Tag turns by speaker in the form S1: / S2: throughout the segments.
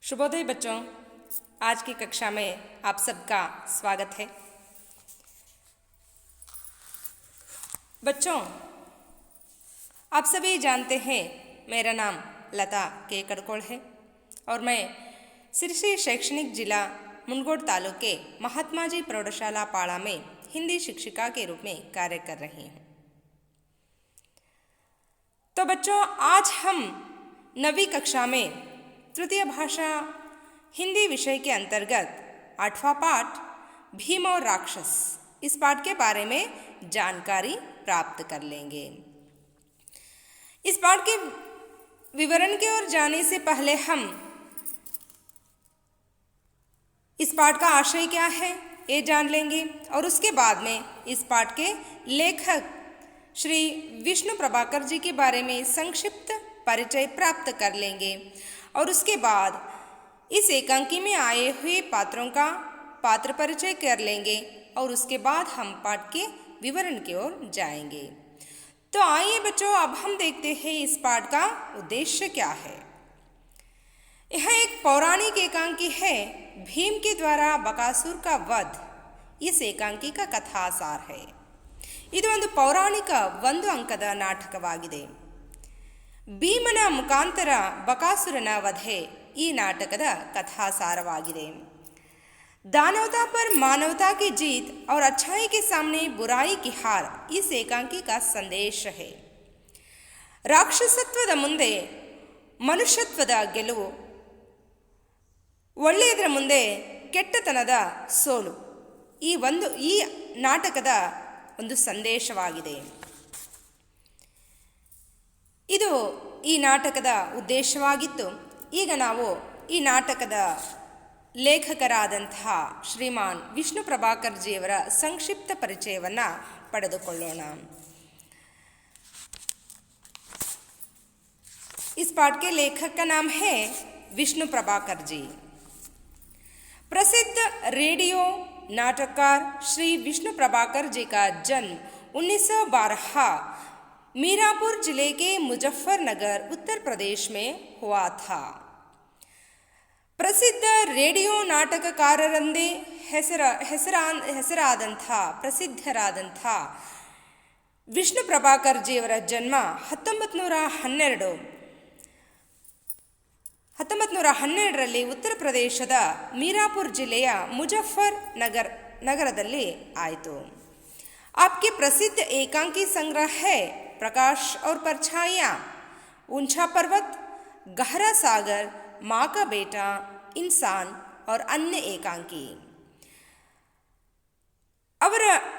S1: शुभोदय बच्चों, आज की कक्षा में आप सबका स्वागत है। बच्चों, आप सभी जानते हैं मेरा नाम लता के कड़कोड़ है और मैं सिरसी शैक्षणिक जिला मुनगोड तालुके महात्मा जी प्रौढ़शाला पाड़ा में हिंदी शिक्षिका के रूप में कार्य कर रही हूँ। तो बच्चों, आज हम 9वीं कक्षा में तृतीय भाषा हिंदी विषय के अंतर्गत 8वां पाठ भीम और राक्षस, इस पाठ के बारे में जानकारी प्राप्त कर लेंगे। इस पाठ के विवरण की ओर जाने से पहले हम इस पाठ का आशय क्या है ये जान लेंगे और उसके बाद में इस पाठ के लेखक श्री विष्णु प्रभाकर जी के बारे में संक्षिप्त परिचय प्राप्त कर लेंगे और उसके बाद इस एकांकी में आए हुए पात्रों का पात्र परिचय कर लेंगे और उसके बाद हम पाठ के विवरण की ओर जाएंगे। तो आइए बच्चों, अब हम देखते हैं इस पाठ का उद्देश्य क्या है। यह एक पौराणिक एकांकी है। भीम के द्वारा बकासुर का वध इस एकांकी का कथासार है। ಇದು ಒಂದು ಪೌರಾಣಿಕ 1 ಅಂಕದ ನಾಟಕವಾಗಿದೆ। ಭೀಮನ ಮುಖಾಂತರ ಬಕಾಸುರನ ವಧೆ ಈ ನಾಟಕದ कथासारवाಗಿದೆ। दानवता पर मानवता की जीत और अच्छाई के सामने बुराई की हार इस एकांकी का संदेश है। ರಾಕ್ಷಸತ್ವದ ಮುಂದೆ ಮನುಷ್ಯತ್ವದ ಗೆಲುವು, ಒಳ್ಳೆಯದರ ಮುಂದೆ ಕೆಟ್ಟತನದ ಸೋಲು ಈ ನಾಟಕದ ಒಂದು ಸಂದೇಶವಾಗಿದೆ। ಇದು ಈ ನಾಟಕದ ಉದ್ದೇಶವಾಗಿತ್ತು। ಈಗ ನಾವು ಈ ನಾಟಕದ ಲೇಖಕರಾದಂತಹ ಶ್ರೀಮಾನ್ ವಿಷ್ಣು ಪ್ರಭಾಕರ್ ಜಿಯವರ ಸಂಕ್ಷಿಪ್ತ ಪರಿಚಯವನ್ನು ಪಡೆದುಕೊಳ್ಳೋಣ। इस पाठ के लेखक का नाम है विष्णु प्रभाकर जी। प्रसिद्ध रेडियो नाटककार श्री विष्णु प्रभाकर जी का जन्म 1912 मीरापुर जिले के मुजफ्फरनगर उत्तर प्रदेश में हुआ था। ಪ್ರಸಿದ್ಧ ರೇಡಿಯೋ ನಾಟಕಕಾರರೆಂದೇ ಪ್ರಸಿದ್ಧರಾದಂಥ ವಿಷ್ಣು ಪ್ರಭಾಕರ್ ಜಿಯವರ ಜನ್ಮ 1912ರಲ್ಲಿ ಉತ್ತರ ಪ್ರದೇಶದ ಮೀರಾಪುರ್ ಜಿಲ್ಲೆಯ ನಗರದಲ್ಲಿ ಆಯಿತು। आपके प्रसिद्ध एकांकी संग्रह है प्रकाश और परछाइयाँ, ऊंचा पर्वत, गहरा सागर, माँ का बेटा, इंसान और अन्य ಏಕಾಂಕಿ।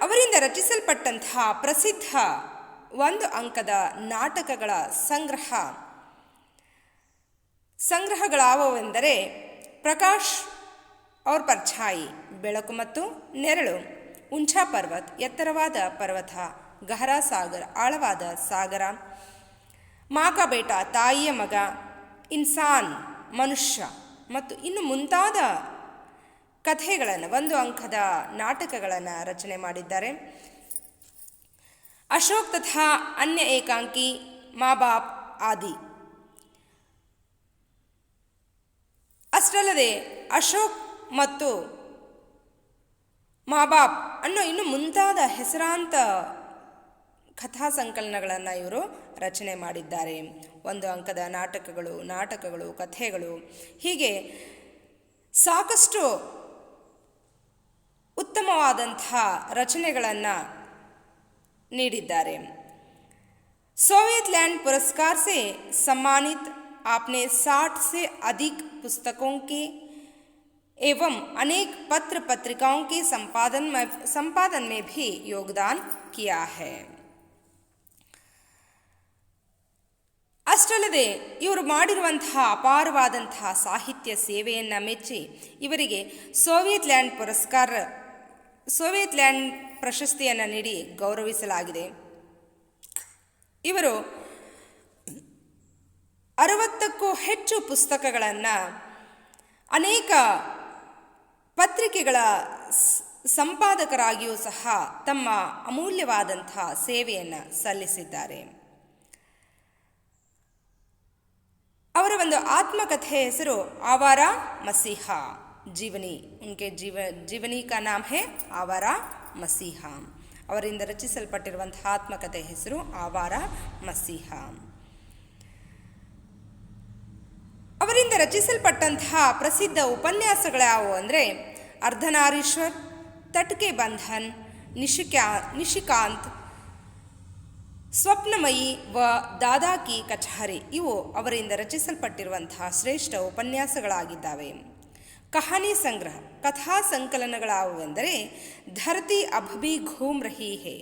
S1: ಅವರಿಂದ ರಚಿಸಲ್ಪಟ್ಟಂತಹ ಪ್ರಸಿದ್ಧ 1 ಅಂಕದ ನಾಟಕಗಳ ಸಂಗ್ರಹಗಳಾವೆಂದರೆ ಪ್ರಕಾಶ್ ಔರ್ ಪರ್ಛಾಯಿ, ಬೆಳಕು ಮತ್ತು ನೆರಳು, ಉಂಚಾ ಪರ್ವತ್, ಎತ್ತರವಾದ ಪರ್ವತ, ಗಹರಾ ಸಾಗರ್, ಆಳವಾದ ಸಾಗರ, ಮಾ ಕಾ ಬೇಟ, ತಾಯಿಯ ಮಗ, ಇನ್ಸಾನ್, ಮನುಷ್ಯ ಮತ್ತು ಇನ್ನು ಮುಂತಾದ ಕಥೆಗಳನ್ನು 1 ಅಂಕದ ನಾಟಕಗಳನ್ನು ರಚನೆ ಮಾಡಿದ್ದಾರೆ। ಅಶೋಕ್ ತಥಾ ಅನ್ಯ ಏಕಾಂಕಿ, ಮಾ ಬಾಪ್ ಆದಿ। ಅಷ್ಟಲ್ಲದೆ ಅಶೋಕ್ ಮತ್ತು ಮಾ ಬಾಪ್ ಅನ್ನೋ ಇನ್ನು ಮುಂತಾದ ಹೆಸರಾಂತ ಕಥಾ ಸಂಕಲನಗಳನ್ನು ಇವರು ರಚನೆ ಮಾಡಿದ್ದಾರೆ। 1 ಅಂಕದ ನಾಟಕಗಳು, ಕಥೆಗಳು, ಹೀಗೆ ಸಾಕಷ್ಟು ಉತ್ತಮವಾದಂಥ ರಚನೆಗಳನ್ನು ನೀಡಿದ್ದಾರೆ। सोवियत लैंड पुरस्कार से सम्मानित आपने 60 से अधिक पुस्तकों के एवं अनेक पत्र पत्रिकाओं के संपादन में भी योगदान किया है। ಅಷ್ಟಲ್ಲದೆ ಇವರು ಮಾಡಿರುವಂತಹ ಅಪಾರವಾದಂತಹ ಸಾಹಿತ್ಯ ಸೇವೆಯನ್ನು ಮೆಚ್ಚಿ ಇವರಿಗೆ ಸೋವಿಯತ್ ಲ್ಯಾಂಡ್ ಪ್ರಶಸ್ತಿಯನ್ನು ನೀಡಿ ಗೌರವಿಸಲಾಗಿದೆ। ಇವರು 60ಕ್ಕೂ ಹೆಚ್ಚು ಪುಸ್ತಕಗಳನ್ನು, ಅನೇಕ ಪತ್ರಿಕೆಗಳ ಸಂಪಾದಕರಾಗಿಯೂ ಸಹ ತಮ್ಮ ಅಮೂಲ್ಯವಾದಂಥ ಸೇವೆಯನ್ನು ಸಲ್ಲಿಸಿದ್ದಾರೆ। ಅವರ ಒಂದು ಆತ್ಮಕಥೆಯ ಹೆಸರು ಆವಾರ ಮಸೀಹ ಜೀವನಿ. ಉನ್ಕೆ ಜೀವನಿ ಕಾ ನಾಮ್ ಹೇ ಆವಾರ ಮಸೀಹ. ಅವರಿಂದ ರಚಿಸಲ್ಪಟ್ಟಿರುವಂತಹ ಆತ್ಮಕಥೆಯ ಹೆಸರು ಆವಾರ ಮಸೀಹ. ಅವರಿಂದ ರಚಿಸಲ್ಪಟ್ಟಂತಹ ಪ್ರಸಿದ್ಧ ಉಪನ್ಯಾಸಗಳ್ಯಾವು ಅಂದರೆ ಅರ್ಧನಾರೀಶ್ವರ್, ತಟ್ಕೆ ಬಂಧನ್, ನಿಶಿಕಾಂತ್, ಸ್ವಪ್ನಮಯಿ ವ ದಾದಾ ಕಿ ಕಚಹರಿ ಇವು ಅವರಿಂದ ರಚಿಸಲ್ಪಟ್ಟಿರುವಂತಹ ಶ್ರೇಷ್ಠ ಉಪನ್ಯಾಸಗಳಾಗಿದ್ದಾವೆ. ಕಹಾನಿ ಸಂಗ್ರಹ ಕಥಾ ಸಂಕಲನಗಳಾವುವೆಂದರೆ ಧರತಿ ಅಭಿ ಘೂಮ್ ರಹಿ ಹೇ,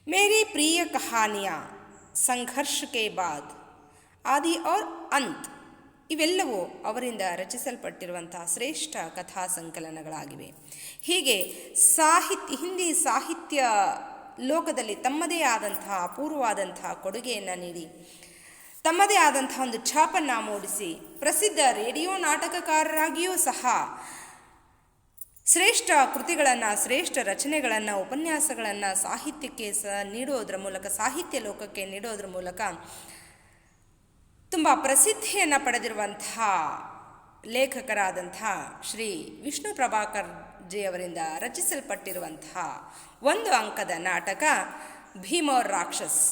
S1: ಮೇರಿ ಪ್ರಿಯ ಕಹಾನಿಯಾ, ಸಂಘರ್ಷ ಕೆ ಬಾದ್, ಆದಿ ಔರ್ ಅಂತ್ ಇವೆಲ್ಲವೂ ಅವರಿಂದ ರಚಿಸಲ್ಪಟ್ಟಿರುವಂತಹ ಶ್ರೇಷ್ಠ ಕಥಾ ಸಂಕಲನಗಳಾಗಿವೆ. ಹೀಗೆ ಹಿಂದಿ ಸಾಹಿತ್ಯ ಲೋಕದಲ್ಲಿ ತಮ್ಮದೇ ಆದಂತಹ ಅಪೂರ್ವವಾದಂತಹ ಕೊಡುಗೆಯನ್ನು ನೀಡಿ ತಮ್ಮದೇ ಆದಂತಹ ಒಂದು ಛಾಪನ್ನು ಮೂಡಿಸಿ ಪ್ರಸಿದ್ಧ ರೇಡಿಯೋ ನಾಟಕಕಾರರಾಗಿಯೂ ಸಹ ಶ್ರೇಷ್ಠ ಕೃತಿಗಳನ್ನು, ಶ್ರೇಷ್ಠ ರಚನೆಗಳನ್ನು, ಉಪನ್ಯಾಸಗಳನ್ನು ಸಾಹಿತ್ಯಕ್ಕೆ ನೀಡೋದ್ರ ಮೂಲಕ, ಸಾಹಿತ್ಯ ಲೋಕಕ್ಕೆ ನೀಡೋದ್ರ ಮೂಲಕ ತುಂಬ ಪ್ರಸಿದ್ಧಿಯನ್ನು ಪಡೆದಿರುವಂತಹ ಲೇಖಕರಾದಂಥ ಶ್ರೀ ವಿಷ್ಣು ಪ್ರಭಾಕರ್ ಜಿಯವರಿಂದ ರಚಿಸಲ್ಪಟ್ಟಿರುವಂತಹ ಒಂದು ಅಂಕದ ನಾಟಕ ಭೀಮ್ ಔರ್ ರಾಕ್ಷಸ್.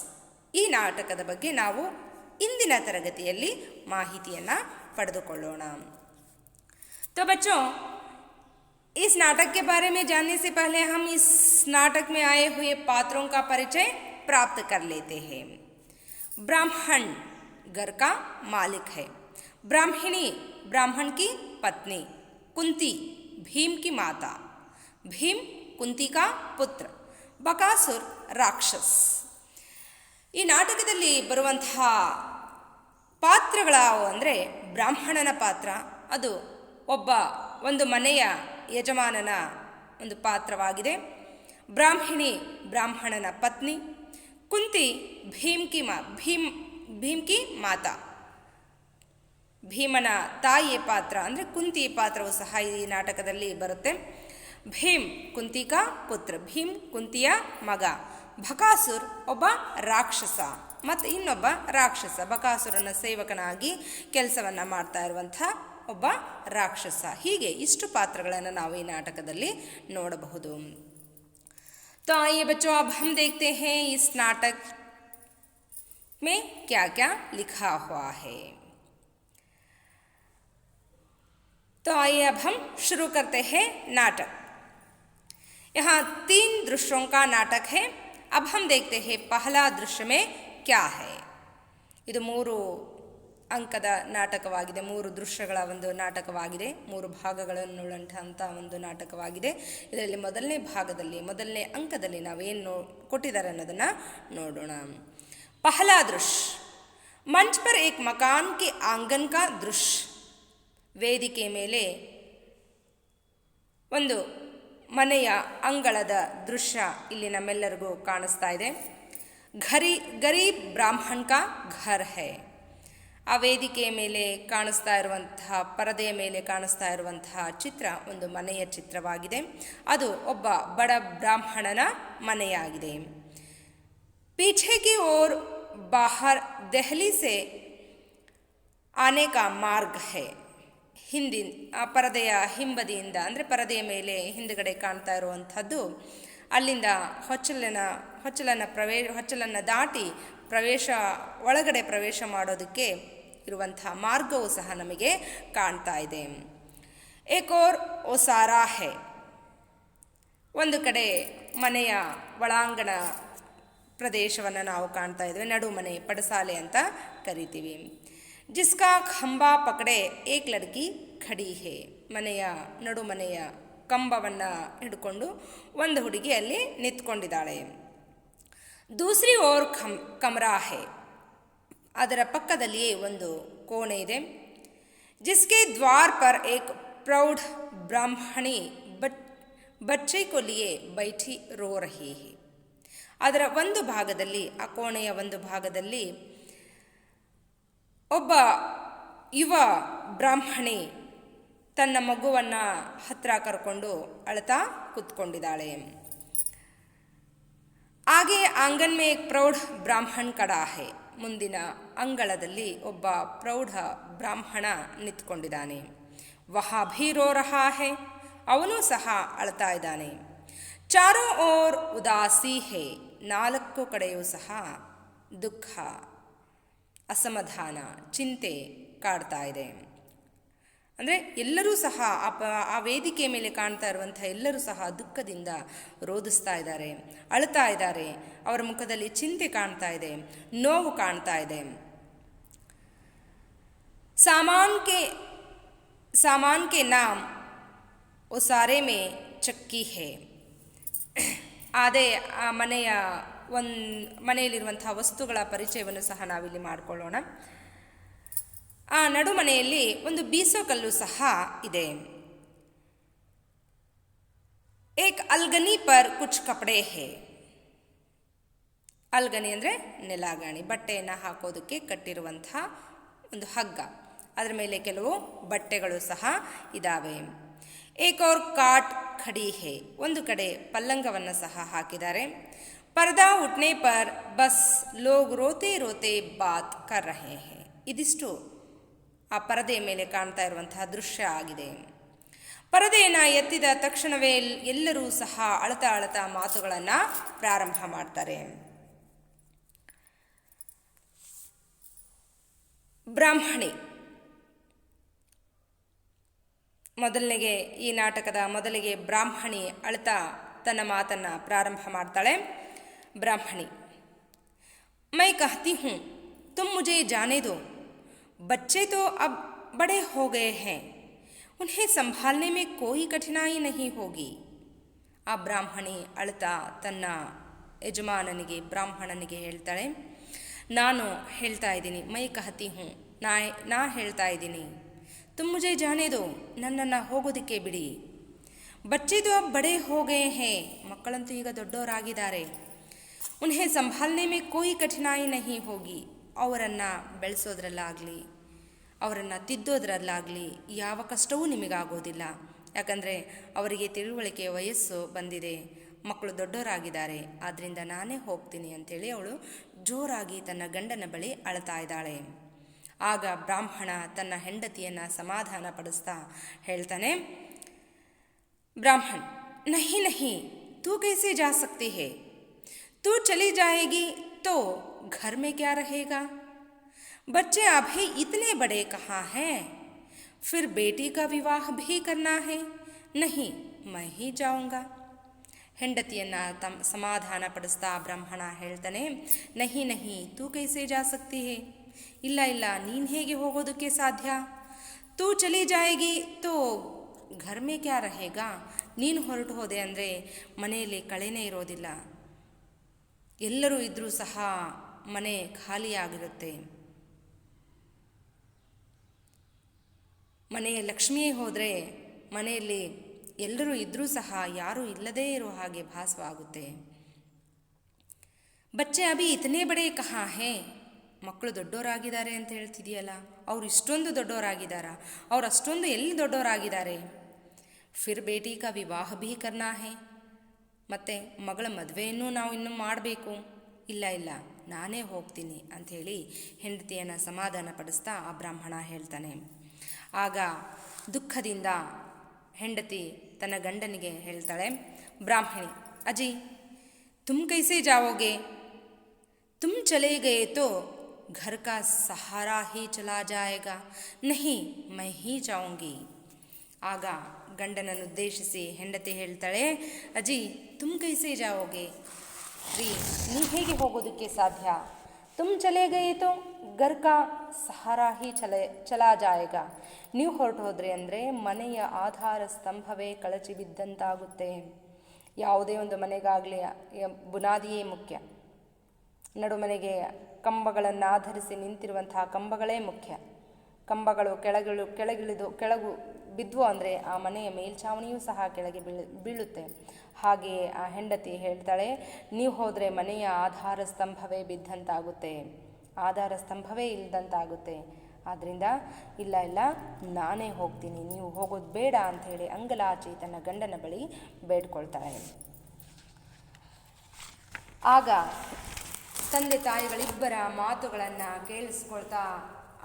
S1: ಈ ನಾಟಕದ ಬಗ್ಗೆ ನಾವು ಇಂದಿನ ತರಗತಿಯಲ್ಲಿ ಮಾಹಿತಿಯನ್ನು ಪಡೆದುಕೊಳ್ಳೋಣ. तो बच्चों, इस नाटक के बारे में जानने से पहले हम इस नाटक में आए हुए पात्रों का परिचय प्राप्त कर लेते हैं. ब्राह्मण घर का मालिक है, ब्राह्मणी ब्राह्मण की पत्नी, कुंती भीम की माता, भीम कुंती का पुत्र, बकासुर राक्षस. ಈ ನಾಟಕದಲ್ಲಿ ಬರುವಂತಹ ಪಾತ್ರಗಳಾವು ಅಂದರೆ ಬ್ರಾಹ್ಮಣನ ಪಾತ್ರ, ಅದು ಒಂದು ಮನೆಯ ಯಜಮಾನನ ಒಂದು ಪಾತ್ರವಾಗಿದೆ. ಬ್ರಾಹ್ಮಣಿ ಬ್ರಾಹ್ಮಣನ ಪತ್ನಿ, ಕುಂತಿ ಭೀಮ್ ಕಿ ಮಾತಾ, ಭೀಮನ ತಾಯಿಯ ಪಾತ್ರ ಅಂದರೆ ಕುಂತಿ ಪಾತ್ರವು ಸಹ ಈ ನಾಟಕದಲ್ಲಿ ಬರುತ್ತೆ. ಭೀಮ್ ಕುಂತಿ ಕಾ ಪುತ್ರ, ಭೀಮ್ ಕುಂತಿಯ ಮಗ. ಬಕಾಸುರ್ ಒಬ್ಬ ರಾಕ್ಷಸ ಮತ್ತು ಇನ್ನೊಬ್ಬ ರಾಕ್ಷಸ, ಬಕಾಸುರನ ಸೇವಕನಾಗಿ ಕೆಲಸವನ್ನು ಮಾಡ್ತಾ ಇರುವಂಥ ಒಬ್ಬ ರಾಕ್ಷಸ. ಹೀಗೆ ಇಷ್ಟು ಪಾತ್ರಗಳನ್ನು ನಾವು ಈ ನಾಟಕದಲ್ಲಿ ನೋಡಬಹುದು. तो आइए बच्चों, अब हम देखते हैं इस नाटक में क्या क्या लिखा हुआ है. तो आइए अब हम शुरू करते हैं नाटक. यहाँ 3 दृश्यों का नाटक है. अब हम देखते हैं पहला दृश्य में क्या है. ಇದು 3 ಅಂಕದ ನಾಟಕವಾಗಿದೆ, 3 ದೃಶ್ಯಗಳ ಒಂದು ನಾಟಕವಾಗಿದೆ, 3 ಭಾಗಗಳನ್ನುಳ್ಳಂಥ ಒಂದು ನಾಟಕವಾಗಿದೆ. ಇದರಲ್ಲಿ ಮೊದಲನೇ ಭಾಗದಲ್ಲಿ, ಮೊದಲನೇ ಅಂಕದಲ್ಲಿ ನಾವೇನು ಕೊಟ್ಟಿದ್ದಾರೆ ಅನ್ನೋದನ್ನು ನೋಡೋಣ. ಪಹಲಾ ದೃಶ್ಯ, ಮಂಚ್ ಪರ್ ಏಕ್ ಮಕಾನ್ ಕೆ ಆಂಗನ್ ಕಾ ದೃಶ್ಯ. ವೇದಿಕೆ ಮೇಲೆ ಒಂದು ಮನೆಯ ಅಂಗಳದ ದೃಶ್ಯ ಇಲ್ಲಿ ನಮ್ಮೆಲ್ಲರಿಗೂ ಕಾಣಿಸ್ತಾ ಇದೆ. ಗರೀಬ್ ಬ್ರಾಹ್ಮಣ್ ಕಾ ಘರ್ ಹೈ. ಆ ವೇದಿಕೆಯ ಮೇಲೆ ಕಾಣಿಸ್ತಾ ಇರುವಂತಹ, ಪರದೆಯ ಮೇಲೆ ಕಾಣಿಸ್ತಾ ಇರುವಂತಹ ಚಿತ್ರ ಒಂದು ಮನೆಯ ಚಿತ್ರವಾಗಿದೆ. ಅದು ಒಬ್ಬ ಬಡ ಬ್ರಾಹ್ಮಣನ ಮನೆಯಾಗಿದೆ. ಪೀಛೆ ಕಿ ಓರ್ ಬಾಹರ್ ದೆಹಲಿ ಸೆ ಆನೆ ಕಾ ಮಾರ್ಗ ಹೈ. ಪರದೆಯ ಹಿಂಬದಿಯಿಂದ ಅಂದರೆ ಪರದೆಯ ಮೇಲೆ ಹಿಂದುಗಡೆ ಕಾಣ್ತಾ ಇರುವಂಥದ್ದು, ಅಲ್ಲಿಂದ ಹೊಚ್ಚಲನ್ನು ದಾಟಿ ಒಳಗಡೆ ಪ್ರವೇಶ ಮಾಡೋದಕ್ಕೆ ಇರುವಂತಹ ಮಾರ್ಗವು ಸಹ ನಮಗೆ ಕಾಣ್ತಾ ಇದೆ. ಏಕ್ ಓರ್ ಓಸಾರಾ ಹೈ. ಒಂದು ಕಡೆ ಮನೆಯ ಒಳಾಂಗಣ ಪ್ರದೇಶವನ್ನು ನಾವು ಕಾಣ್ತಾ ಇದ್ದೇವೆ, ನಡುಮನೆ, ಪಡಸಾಲೆ ಅಂತ ಕರಿತೀವಿ. ಜಿಸ್ಕಾ ಖಂಬಾ ಪಕಡೆ ಏಕ್ ಲಡ್ಕಿ ಖಡಿ ಹೇ. ಮನೆಯ ನಡುಮನೆಯ ಕಂಬವನ್ನು ಹಿಡ್ಕೊಂಡು ಒಂದು ಹುಡುಗಿ ಅಲ್ಲಿ ನಿಂತ್ಕೊಂಡಿದ್ದಾಳೆ. ದೂಸರಿ ಓರ್ ಕಮರಾ ಹೇ. ಅದರ ಪಕ್ಕದಲ್ಲಿಯೇ ಒಂದು ಕೋಣೆ ಇದೆ. ಜಿಸ್ಕೆ ದ್ವಾರ್ ಪರ್ ಏಕ್ ಪ್ರೌಢ ಬ್ರಾಹ್ಮಣಿ ಬಚ್ಚೆ ಕೋ ಲಿಯೆ ಬೈಠಿ ರೋ ರಹಿ ಹೇ. ಅದರ ಒಂದು ಭಾಗದಲ್ಲಿ, ಆ ಕೋಣೆಯ ಒಂದು ಭಾಗದಲ್ಲಿ ಒಬ್ಬ ಯುವ ಬ್ರಾಹ್ಮಣಿ ತನ್ನ ಮಗುವನ್ನು ಹತ್ರ ಕರ್ಕೊಂಡು ಅಳ್ತಾ ಕೂತ್ಕೊಂಡಿದ್ದಾಳೆ. ಆಗೆ ಆಂಗನ್ ಮೇ ಏಕ್ ಪ್ರೌಢ ಬ್ರಾಹ್ಮಣ್ ಕಡಾ ಹೈ. ಮುಂದಿನ ಅಂಗಳದಲ್ಲಿ ಒಬ್ಬ ಪ್ರೌಢ ಬ್ರಾಹ್ಮಣ ನಿಂತ್ಕೊಂಡಿದ್ದಾನೆ. ವಹಾ ಭೀ ರೋ ರಹಾ ಹೇ, ಅವನು ಸಹ ಅಳ್ತಾ ಇದ್ದಾನೆ. ಚಾರೋ ಓರ್ ಉದಾಸಿ ಹೇ, ನಾಲ್ಕು ಕಡೆಯೂ ಸಹ ದುಃಖ, ಅಸಮಾಧಾನ, ಚಿಂತೆ ಕಾಡ್ತಾ ಇದೆ. ಅಂದರೆ ಎಲ್ಲರೂ ಸಹ ಆ ವೇದಿಕೆ ಮೇಲೆ ಕಾಣ್ತಾ ಇರುವಂಥ ಎಲ್ಲರೂ ಸಹ ದುಃಖದಿಂದ ರೋಧಿಸ್ತಾ ಇದ್ದಾರೆ, ಅಳ್ತಾ ಇದ್ದಾರೆ. ಅವರ ಮುಖದಲ್ಲಿ ಚಿಂತೆ ಕಾಣ್ತಾ ಇದೆ, ನೋವು ಕಾಣ್ತಾ ಇದೆ. ಸಾಮಾನ್ ಕೆ ನಾಮ್ ಒಸಾರೆ ಮೇ ಚಕ್ಕಿ ಹೇ. ಅದೇ ಆ ಮನೆಯಲ್ಲಿರುವಂಥ ವಸ್ತುಗಳ ಪರಿಚಯವನ್ನು ಸಹ ನಾವಿಲ್ಲಿ ಮಾಡಿಕೊಳ್ಳೋಣ. ಆ ನಡುಮನೆಯಲ್ಲಿ ಒಂದು ಬೀಸೋ ಕಲ್ಲು ಸಹ ಇದೆ. ಏಕ್ ಅಲ್ಗನಿ ಪರ್ ಕುಚ್ ಕಪಡೆ ಹೇ. ಅಲ್ಗನಿ ಅಂದರೆ ನೆಲಗಾಣಿ, ಬಟ್ಟೆಯನ್ನು ಹಾಕೋದಕ್ಕೆ ಕಟ್ಟಿರುವಂಥ ಒಂದು ಹಗ್ಗ, ಅದರ ಮೇಲೆ ಕೆಲವು ಬಟ್ಟೆಗಳು ಸಹ ಇದ್ದಾವೆ. ಏಕ್ ಔರ್ ಕಾಟ್ ಖಡಿ ಹೇ, ಒಂದು ಕಡೆ ಪಲ್ಲಂಗವನ್ನು ಸಹ ಹಾಕಿದ್ದಾರೆ. ಪರ್ದಾ ಉಟ್ನೆ ಪರ್ ಬಸ್ ಲೋಗ್ ರೋತೆ ರೋತೆ ಬಾತ್ ಕರ್ ರಹೆ ಹೇ. ಇದಿಷ್ಟು ಆ ಪರದೆಯ ಮೇಲೆ ಕಾಣ್ತಾ ಇರುವಂತಹ ದೃಶ್ಯ ಆಗಿದೆ. ಪರದೆಯನ್ನು ಎತ್ತಿದ ತಕ್ಷಣವೇ ಎಲ್ಲರೂ ಸಹ ಅಳತಾ ಅಳತಾ ಮಾತುಗಳನ್ನು ಪ್ರಾರಂಭ ಮಾಡ್ತಾರೆ. ಬ್ರಾಹ್ಮಣಿ ಮೊದಲನೆಗೆ, ಈ ನಾಟಕದ ಮೊದಲಿಗೆ ಬ್ರಾಹ್ಮಣಿ ಅಳ್ತಾ ತನ್ನ ಮಾತನ್ನು ಪ್ರಾರಂಭ ಮಾಡ್ತಾಳೆ. ಬ್ರಾಹ್ಮಣಿ: ಮೈ ಕಹತಿ ಹೂಂ ತುಮ್ ಮುझे जाने दो, बच्चे तो अब बड़े हो गए हैं, उन्हें संभालने में कोई कठिनाई नहीं होगी. ಆ ಬ್ರಾಹ್ಮಣಿ ಅಳ್ತಾ ತನ್ನ ಯಜಮಾನನಿಗೆ, ಬ್ರಾಹ್ಮಣನಿಗೆ ಹೇಳ್ತಾಳೆ, ನಾನು ಹೇಳ್ತಾ ಇದ್ದೀನಿ, ಮೈ ಕಹತಿ ಹೂಂ, ನಾ ಹೇಳ್ತಾ ಇದ್ದೀನಿ, ತುಮ್ ಮುझे जाने दो, ನನ್ನನ್ನು ಹೋಗೋದಕ್ಕೆ ಬಿಡಿ. ಬಚ್ಚೆ ತೋ ಅಬ್ ಬಡೇ ಹೋ ಗಯೇ ಹೇ, ಮಕ್ಕಳಂತೂ ಈಗ ದೊಡ್ಡವರಾಗಿದ್ದಾರೆ. ಉನ್ಹೇ ಸಂಭಾಲನೆ ಮೇ ಕೋಯಿ ಕಠಿನಾಯಿ ನಹಿ ಹೋಗಿ, ಅವರನ್ನು ಬೆಳೆಸೋದ್ರಲ್ಲಾಗಲಿ ಅವರನ್ನು ತಿದ್ದೋದ್ರಲ್ಲಾಗಲಿ ಯಾವ ಕಷ್ಟವೂ ನಿಮಗಾಗೋದಿಲ್ಲ. ಯಾಕಂದರೆ ಅವರಿಗೆ ತಿಳುವಳಿಕೆಯ ವಯಸ್ಸು ಬಂದಿದೆ, ಮಕ್ಕಳು ದೊಡ್ಡವರಾಗಿದ್ದಾರೆ, ಆದ್ದರಿಂದ ನಾನೇ ಹೋಗ್ತೀನಿ ಅಂಥೇಳಿ ಅವಳು ಜೋರಾಗಿ ತನ್ನ ಗಂಡನ ಬಳಿ ಅಳ್ತಾ ಇದ್ದಾಳೆ. ಆಗ ಬ್ರಾಹ್ಮಣ ತನ್ನ ಹೆಂಡತಿಯನ್ನು ಸಮಾಧಾನ ಪಡಿಸ್ತಾ ಹೇಳ್ತಾನೆ, ಬ್ರಾಹ್ಮಣ್: ನಹಿ ನಹಿ, ತೂ ಕೈಸೆ ಜಾ ಸಕ್ತಿ ಹೇ, तू चली जाएगी तो घर में क्या रहेगा? बच्चे अभी इतने बड़े कहाँ हैं? फिर बेटी का विवाह भी करना है. नहीं, मैं ही जाऊँगा. ಹೆಂಡತಿಯನ್ನು ಸಮಾಧಾನ ಪಡಿಸ್ತಾ ಬ್ರಾಹ್ಮಣ ಹೇಳ್ತಾನೆ, ನಹಿ ನಹಿ ತೂ ಕೈಸೆ ಜಾ ಸಕ್ತಿ ಹೇ, ಇಲ್ಲ ಇಲ್ಲ, ನೀನು ಹೇಗೆ ಹೋಗೋದಕ್ಕೆ ಸಾಧ್ಯ? ತೂ ಚಲಿ ಜಾಯೇಗಿ ತೋ ಘರ್ ಮೇ ಕ್ಯಾ ರಹೇಗಾ, ನೀನು ಹೊರಟು ಹೋದೆ ಅಂದರೆ ಮನೆಯಲ್ಲಿ ಕಳೆನೇ ಇರೋದಿಲ್ಲ, ಎಲ್ಲರೂ ಇದ್ದರೂ ಸಹ ಮನೆ ಖಾಲಿಯಾಗಿರುತ್ತೆ. ಮನೆಯ ಲಕ್ಷ್ಮಿಯೇ ಹೋದರೆ ಮನೆಯಲ್ಲಿ ಎಲ್ಲರೂ ಇದ್ದರೂ ಸಹ ಯಾರೂ ಇಲ್ಲದೇ ಇರೋ ಹಾಗೆ ಭಾಸವಾಗುತ್ತೆ. ಬಚ್ಚೆ ಅಭಿ ಇತನೇ ಬಡೇ ಕಹಾ ಹೇ, ಮಕ್ಕಳು ದೊಡ್ಡವರಾಗಿದ್ದಾರೆ ಅಂತ ಹೇಳ್ತಿದೆಯಲ್ಲ, ಅವ್ರು ಇಷ್ಟೊಂದು ದೊಡ್ಡವರಾಗಿದ್ದಾರಾ? ಅವ್ರು ಅಷ್ಟೊಂದು ಎಲ್ಲಿ ದೊಡ್ಡವರಾಗಿದ್ದಾರೆ? ಫಿರ್ ಬೇಟಿ ಕಾ ವಿವಾಹ ಭೀ ಕರ್ನಾ ಹೇ, ಮತ್ತು ಮಗಳ ಮದುವೆಯನ್ನು ನಾವು ಇನ್ನೂ ಮಾಡಬೇಕು. ಇಲ್ಲ ಇಲ್ಲ, ನಾನೇ ಹೋಗ್ತೀನಿ ಅಂಥೇಳಿ ಹೆಂಡತಿಯನ್ನು ಸಮಾಧಾನ ಪಡಿಸ್ತಾ ಆ ಬ್ರಾಹ್ಮಣ ಹೇಳ್ತಾನೆ. ಆಗ ದುಃಖದಿಂದ ಹೆಂಡತಿ ತನ್ನ ಗಂಡನಿಗೆ ಹೇಳ್ತಾಳೆ, ಬ್ರಾಹ್ಮಣಿ: ಅಜಿ ತುಮ್ ಕೈಸೆ ಜಾವೋಗೆ, ತುಮ್ ಚಲೇ ಗಯೇ ತೋ ಘರ್ ಕಾ ಸಹಾರಾ ಹಿ ಚಲಾ ಜಾಯೇಗಾ, ನಹಿ ಮೈ ಹಿ ಜಾऊंगी. ಆಗ ಗಂಡನನ್ನು ಉದ್ದೇಶಿಸಿ ಹೆಂಡತಿ ಹೇಳ್ತಾಳೆ, ಅಜ್ಜಿ ತುಮ್ ಕೈಸೆ ಜಾವೋಗೆ, ರೀ ನೀವು ಹೇಗೆ ಹೋಗೋದಕ್ಕೆ ಸಾಧ್ಯ? ತುಮ್ ಚಲೇ ಗಯೇ ತೋ ಘರ್ ಕಾ ಸಹಾರಾ ಹಿ ಚಲಾ ಜಾಯೇಗಾ, ನೀವು ಹೊರಟು ಹೋದ್ರಿ ಅಂದರೆ ಮನೆಯ ಆಧಾರ ಸ್ತಂಭವೇ ಕಳಚಿ ಬಿದ್ದಂತಾಗುತ್ತೆ. ಯಾವುದೇ ಒಂದು ಮನೆಗಾಗಲಿ ಬುನಾದಿಯೇ ಮುಖ್ಯ. ನಡುಮನೆಗೆ ಕಂಬಗಳನ್ನು ಆಧರಿಸಿ ನಿಂತಿರುವಂತಹ ಕಂಬಗಳೇ ಮುಖ್ಯ. ಕಂಬಗಳು ಕೆಳಗು ಬಿದ್ವು ಅಂದರೆ ಆ ಮನೆಯ ಮೇಲ್ಛಾವಣಿಯೂ ಸಹ ಕೆಳಗೆ ಬೀಳುತ್ತೆ. ಹಾಗೆಯೇ ಆ ಹೆಂಡತಿ ಹೇಳ್ತಾಳೆ, ನೀವು ಹೋದರೆ ಮನೆಯ ಆಧಾರ ಸ್ತಂಭವೇ ಬಿದ್ದಂತಾಗುತ್ತೆ, ಆಧಾರ ಸ್ತಂಭವೇ ಇಲ್ಲದಂತಾಗುತ್ತೆ. ಆದ್ದರಿಂದ ಇಲ್ಲ ಇಲ್ಲ, ನಾನೇ ಹೋಗ್ತೀನಿ, ನೀವು ಹೋಗೋದು ಬೇಡ ಅಂಥೇಳಿ ಅಂಗಲಾಚಿ ತನ್ನ ಗಂಡನ ಬಳಿ ಬೇಡ್ಕೊಳ್ತಾಳೆ. ಆಗ ತಂದೆ ತಾಯಿಗಳಿಬ್ಬರ ಮಾತುಗಳನ್ನು ಕೇಳಿಸ್ಕೊಳ್ತಾ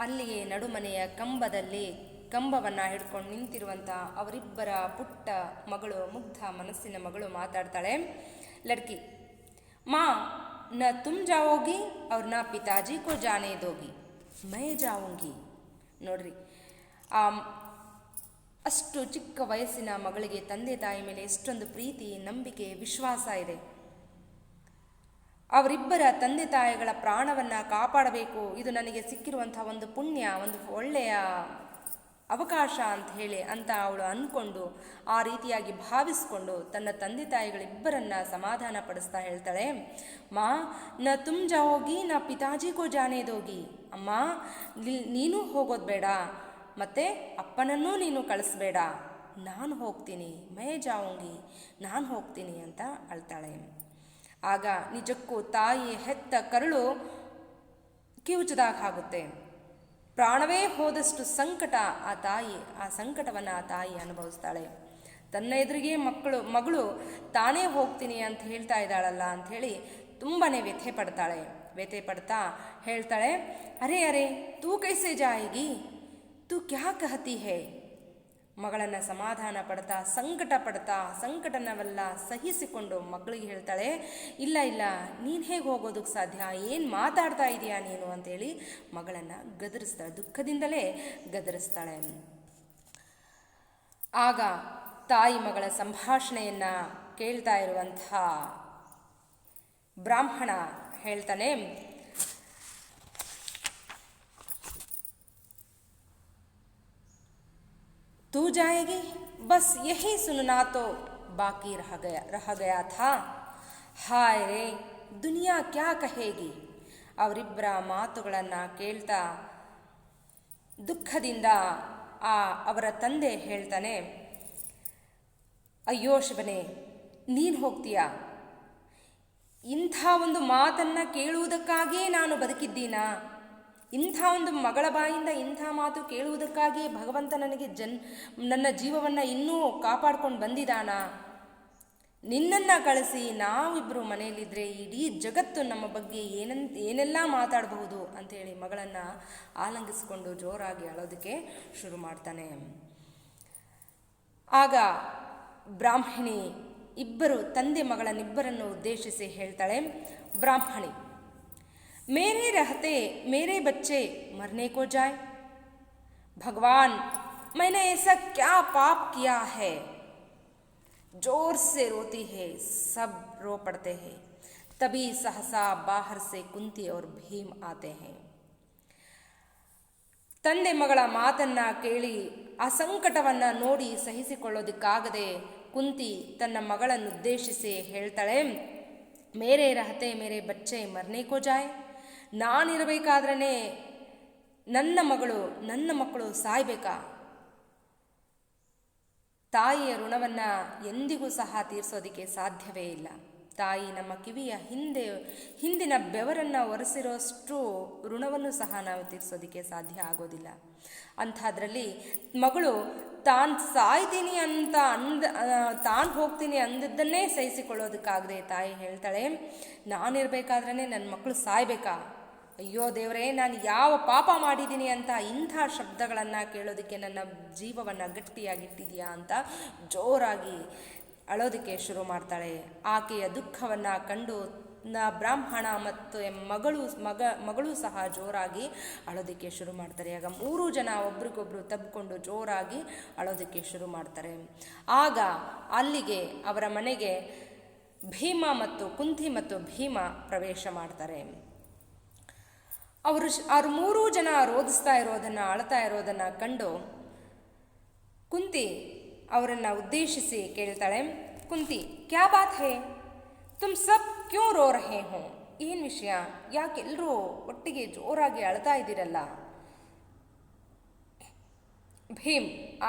S1: ಅಲ್ಲಿಯೇ ನಡುಮನೆಯ ಕಂಬವನ್ನು ಹಿಡ್ಕೊಂಡು ನಿಂತಿರುವಂಥ ಅವರಿಬ್ಬರ ಪುಟ್ಟ ಮಗಳು, ಮುಗ್ಧ ಮನಸ್ಸಿನ ಮಗಳು ಮಾತಾಡ್ತಾಳೆ. ಲಡ್ಕಿ, ಮಾ ನ ತುಮ್ ಜಾವೋಗಿ ಅವ್ರ ನ ಪಿತಾಜಿ ಕೋ ಜಾನೆ ದೋಗಿ, ಮೈ ಜಾವುಂಗಿ. ನೋಡ್ರಿ, ಅಷ್ಟು ಚಿಕ್ಕ ವಯಸ್ಸಿನ ಮಗಳಿಗೆ ತಂದೆ ತಾಯಿ ಮೇಲೆ ಎಷ್ಟೊಂದು ಪ್ರೀತಿ, ನಂಬಿಕೆ, ವಿಶ್ವಾಸ ಇದೆ. ಅವರಿಬ್ಬರ ತಂದೆ ತಾಯಿಗಳ ಪ್ರಾಣವನ್ನು ಕಾಪಾಡಬೇಕು, ಇದು ನನಗೆ ಸಿಕ್ಕಿರುವಂಥ ಒಂದು ಪುಣ್ಯ, ಒಂದು ಒಳ್ಳೆಯ ಅವಕಾಶ ಅಂತ ಅವಳು ಅಂದ್ಕೊಂಡು, ಆ ರೀತಿಯಾಗಿ ಭಾವಿಸ್ಕೊಂಡು ತನ್ನ ತಂದೆ ತಾಯಿಗಳಿಬ್ಬರನ್ನ ಸಮಾಧಾನ ಪಡಿಸ್ತಾ ಹೇಳ್ತಾಳೆ, ಮಾ ನ ತುಮ್ ಜಾವೋಗಿ ನ ಪಿತಾಜಿ ಕೋ ಜಾನೆ ದೋಗಿ. ಅಮ್ಮ, ನೀನು ಹೋಗೋದು ಬೇಡ, ಮತ್ತೆ ಅಪ್ಪನನ್ನೂ ನೀನು ಕಳಿಸ್ಬೇಡ, ನಾನು ಹೋಗ್ತೀನಿ, ಮೇ ಜಾವುಂಗಿ, ನಾನು ಹೋಗ್ತೀನಿ ಅಂತ ಅಳ್ತಾಳೆ. ಆಗ ನಿಜಕ್ಕೂ ತಾಯಿ ಹೆತ್ತ ಕರುಳು ಕಿವುಚದಾಗ ಆಗುತ್ತೆ. ಪ್ರಾಣವೇ ಹೋದಷ್ಟು ಸಂಕಟ ಆ ಸಂಕಟವನ್ನು ಆ ತಾಯಿ ಅನುಭವಿಸ್ತಾಳೆ. ತನ್ನ ಎದುರಿಗೆ ಮಗಳು ತಾನೇ ಹೋಗ್ತೀನಿ ಅಂತ ಹೇಳ್ತಾ ಇದ್ದಾಳಲ್ಲ ಅಂಥೇಳಿ ತುಂಬಾ ವ್ಯಥೆ ಪಡ್ತಾ ಹೇಳ್ತಾಳೆ, ಅರೆ ಅರೆ ತೂ ಕೈಸೆ ಜಾಯಿಗಿ, ತೂ ಕ್ಯಾ ಕಹತಿ ಹೇ. ಮಗಳನ್ನು ಸಮಾಧಾನ ಪಡ್ತಾ ಸಂಕಟನವೆಲ್ಲ ಸಹಿಸಿಕೊಂಡು ಮಕ್ಕಳಿಗೆ ಹೇಳ್ತಾಳೆ, ಇಲ್ಲ ನೀನು ಹೇಗೆ ಹೋಗೋದಕ್ಕೆ ಸಾಧ್ಯ, ಏನು ಮಾತಾಡ್ತಾ ಇದೀಯಾ ನೀನು ಅಂತೇಳಿ ಮಗಳನ್ನು ಗದರಿಸ್ತಾಳೆ, ದುಃಖದಿಂದಲೇ ಗದರಿಸ್ತಾಳೆ. ಆಗ ತಾಯಿ ಮಗಳ ಸಂಭಾಷಣೆಯನ್ನು ಕೇಳ್ತಾ ಇರುವಂಥ ಬ್ರಾಹ್ಮಣ ಹೇಳ್ತಾನೆ, तू जाएगी बस यही सुनना तो बाकी रह गया था, हाय रೇ ದುನಿಯಾ ಕ್ಯಾ ಕಹೇಗಿ. ಅವರಿಬ್ಬರ ಮಾತುಗಳನ್ನು ಕೇಳ್ತಾ ದುಃಖದಿಂದ ಅವರ ತಂದೆ ಹೇಳ್ತಾನೆ, ಅಯ್ಯೋ ಶಿವನೇ, ನೀನು ಹೋಗ್ತೀಯಾ? ಇಂಥ ಒಂದು ಮಾತನ್ನು ಕೇಳುವುದಕ್ಕಾಗಿಯೇ ನಾನು ಬದುಕಿದ್ದೀನಾ? ಇಂಥ ಒಂದು ಮಗಳ ಬಾಯಿಂದ ಇಂಥ ಮಾತು ಕೇಳುವುದಕ್ಕಾಗಿಯೇ ಭಗವಂತ ನನಗೆ ನನ್ನ ಜೀವವನ್ನು ಇನ್ನೂ ಕಾಪಾಡ್ಕೊಂಡು ಬಂದಿದ್ದಾನ? ನಿನ್ನನ್ನು ಕಳಿಸಿ ನಾವಿಬ್ಬರು ಮನೆಯಲ್ಲಿದ್ದರೆ ಇಡೀ ಜಗತ್ತು ನಮ್ಮ ಬಗ್ಗೆ ಏನೆಲ್ಲ ಮಾತಾಡಬಹುದು ಅಂಥೇಳಿ ಮಗಳನ್ನು ಆಲಂಗಿಸಿಕೊಂಡು ಜೋರಾಗಿ ಅಳೋದಕ್ಕೆ ಶುರು ಮಾಡ್ತಾನೆ. ಆಗ ಬ್ರಾಹ್ಮಣಿ ತಂದೆ ಮಗಳನ್ನಿಬ್ಬರನ್ನು ಉದ್ದೇಶಿಸಿ ಹೇಳ್ತಾಳೆ, ಬ್ರಾಹ್ಮಣಿ, मेरे रहते मेरे बच्चे मरने को जाए, भगवान मैंने ऐसा क्या पाप किया है? जोर से रोती है, सब रो पड़ते हैं. तभी सहसा बाहर से कुंती और भीम आते हैं. ತಂದೆ ಮಗಳ ಮಾತನ್ನ ಕೇಳಿ ಆ ಸಂಕಟವನ್ನು ನೋಡಿ ಸಹಿಸಿಕೊಳ್ಳೋದಕ್ಕಾಗದೆ ಕುಂತಿ ತನ್ನ ಮಗಳನ್ನು ಉದ್ದೇಶಿಸಿ ಹೇಳ್ತಾಳೆ, ಮೇರೆ ರಹತೆ ಮೇರೆ ಬಚ್ಚೆ ಮರ್ನೆ ಕೋ ಜಾಯ್, ನಾನಿರಬೇಕಾದ್ರೇ ನನ್ನ ಮಕ್ಕಳು ಸಾಯ್ಬೇಕಾ? ತಾಯಿಯ ಋಣವನ್ನು ಎಂದಿಗೂ ಸಹ ತೀರಿಸೋದಕ್ಕೆ ಸಾಧ್ಯವೇ ಇಲ್ಲ. ತಾಯಿ ನಮ್ಮ ಕಿವಿಯ ಹಿಂದಿನ ಬೆವರನ್ನು ಒರೆಸಿರೋಷ್ಟು ಋಣವನ್ನು ಸಹ ನಾವು ತೀರಿಸೋದಕ್ಕೆ ಸಾಧ್ಯ ಆಗೋದಿಲ್ಲ. ಅಂಥದ್ರಲ್ಲಿ ಮಗಳು ತಾನು ಸಾಯ್ತೀನಿ ಅಂತ ತಾನು ಹೋಗ್ತೀನಿ ಅಂದದ್ದನ್ನೇ ಸಹಿಸಿಕೊಳ್ಳೋದಕ್ಕಾಗದೆ ತಾಯಿ ಹೇಳ್ತಾಳೆ, ನಾನಿರಬೇಕಾದ್ರೇ ನನ್ನ ಮಕ್ಕಳು ಸಾಯ್ಬೇಕಾ? ಅಯ್ಯೋ ದೇವರೇ, ನಾನು ಯಾವ ಪಾಪ ಮಾಡಿದ್ದೀನಿ ಅಂತ ಇಂಥ ಶಬ್ದಗಳನ್ನು ಕೇಳೋದಕ್ಕೆ ನನ್ನ ಜೀವವನ್ನು ಗಟ್ಟಿಯಾಗಿಟ್ಟಿದೆಯಾ ಅಂತ ಜೋರಾಗಿ ಅಳೋದಕ್ಕೆ ಶುರು ಮಾಡ್ತಾಳೆ. ಆಕೆಯ ದುಃಖವನ್ನು ಕಂಡು ಬ್ರಾಹ್ಮಣ ಮತ್ತು ಮಗಳು ಸಹ ಜೋರಾಗಿ ಅಳೋದಕ್ಕೆ ಶುರು ಮಾಡ್ತಾರೆ. ಆಗ 3 ಜನ ಒಬ್ರಿಗೊಬ್ರು ತಬ್ಕೊಂಡು ಜೋರಾಗಿ ಅಳೋದಕ್ಕೆ ಶುರು ಮಾಡ್ತಾರೆ. ಆಗ ಅಲ್ಲಿಗೆ ಅವರ ಮನೆಗೆ ಕುಂತಿ ಮತ್ತು ಭೀಮ ಪ್ರವೇಶ ಮಾಡ್ತಾರೆ. ಅವರು 3 ಜನ ರೋಧಿಸ್ತಾ ಇರೋದನ್ನು, ಅಳ್ತಾ ಇರೋದನ್ನು ಕಂಡು ಕುಂತಿ ಅವರನ್ನು ಉದ್ದೇಶಿಸಿ ಕೇಳ್ತಾಳೆ, ಕುಂತಿ, ಕ್ಯಾ ಬಾತ್ ಹೇ, ತುಮ್ ಸಬ್ ಕ್ಯೂ ರೋ ರಹೇ ಹೋ? ಏನು ವಿಷಯ, ಯಾಕೆಲ್ಲರೂ ಒಟ್ಟಿಗೆ ಜೋರಾಗಿ ಅಳ್ತಾ ಇದ್ದೀರಲ್ಲ?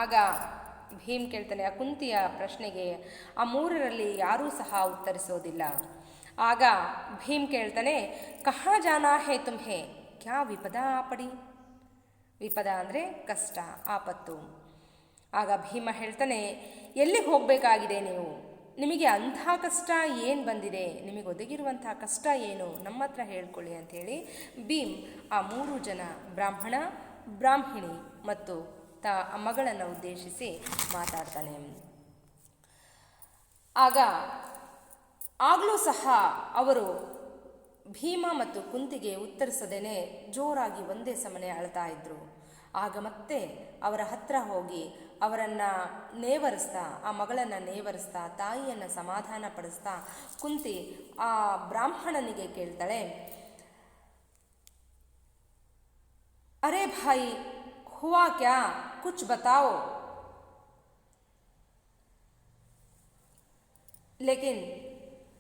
S1: ಆಗ ಭೀಮ್ ಕೇಳ್ತಾನೆ. ಆ ಕುಂತಿಯ ಪ್ರಶ್ನೆಗೆ ಆ 3ರಲ್ಲಿ ಯಾರೂ ಸಹ ಉತ್ತರಿಸೋದಿಲ್ಲ. ಆಗ ಭೀಮ್ ಕೇಳ್ತಾನೆ, ಕಹಾ ಜಾನಾ ಹೇ ತುಮ್ಹೆ, ಕ್ಯಾ ವಿಪದ ಪಡಿ? ವಿಪದ ಅಂದರೆ ಕಷ್ಟ, ಆಪತ್ತು. ಆಗ ಭೀಮ ಹೇಳ್ತಾನೆ, ಎಲ್ಲಿಗೆ ಹೋಗಬೇಕಾಗಿದೆ ನೀವು? ನಿಮಗೆ ಅಂಥ ಕಷ್ಟ ಏನು ಬಂದಿದೆ, ನಿಮಗೆ ಒದಗಿರುವಂಥ ಕಷ್ಟ ಏನು, ನಮ್ಮ ಹತ್ರ ಹೇಳ್ಕೊಳ್ಳಿ ಅಂಥೇಳಿ ಭೀಮ್ ಆ 3 ಜನ ಬ್ರಾಹ್ಮಣ, ಬ್ರಾಹ್ಮಿಣಿ ಮತ್ತು ಮಗಳನ್ನು ಉದ್ದೇಶಿಸಿ ಮಾತಾಡ್ತಾನೆ. ಆಗಲೂ ಸಹ ಅವರು ಭೀಮ ಮತ್ತು ಕುಂತಿಗೆ ಉತ್ತರಿಸದೇನೆ ಜೋರಾಗಿ ಒಂದೇ ಸಮನೆ ಅಳ್ತಾ ಇದ್ರು. ಆಗ ಮತ್ತೆ ಅವರ ಹತ್ರ ಹೋಗಿ ಅವರನ್ನು ನೇವರಿಸ್ತಾ, ಆ ಮಗಳನ್ನು ನೇವರಿಸ್ತಾ, ತಾಯಿಯನ್ನು ಸಮಾಧಾನ ಪಡಿಸ್ತಾ ಕುಂತಿ ಆ ಬ್ರಾಹ್ಮಣನಿಗೆ ಕೇಳ್ತಾಳೆ, ಅರೆ ಭಾಯಿ ಹುವಾ ಕ್ಯಾ, ಕುಚ್ ಬತಾओ. लेकिन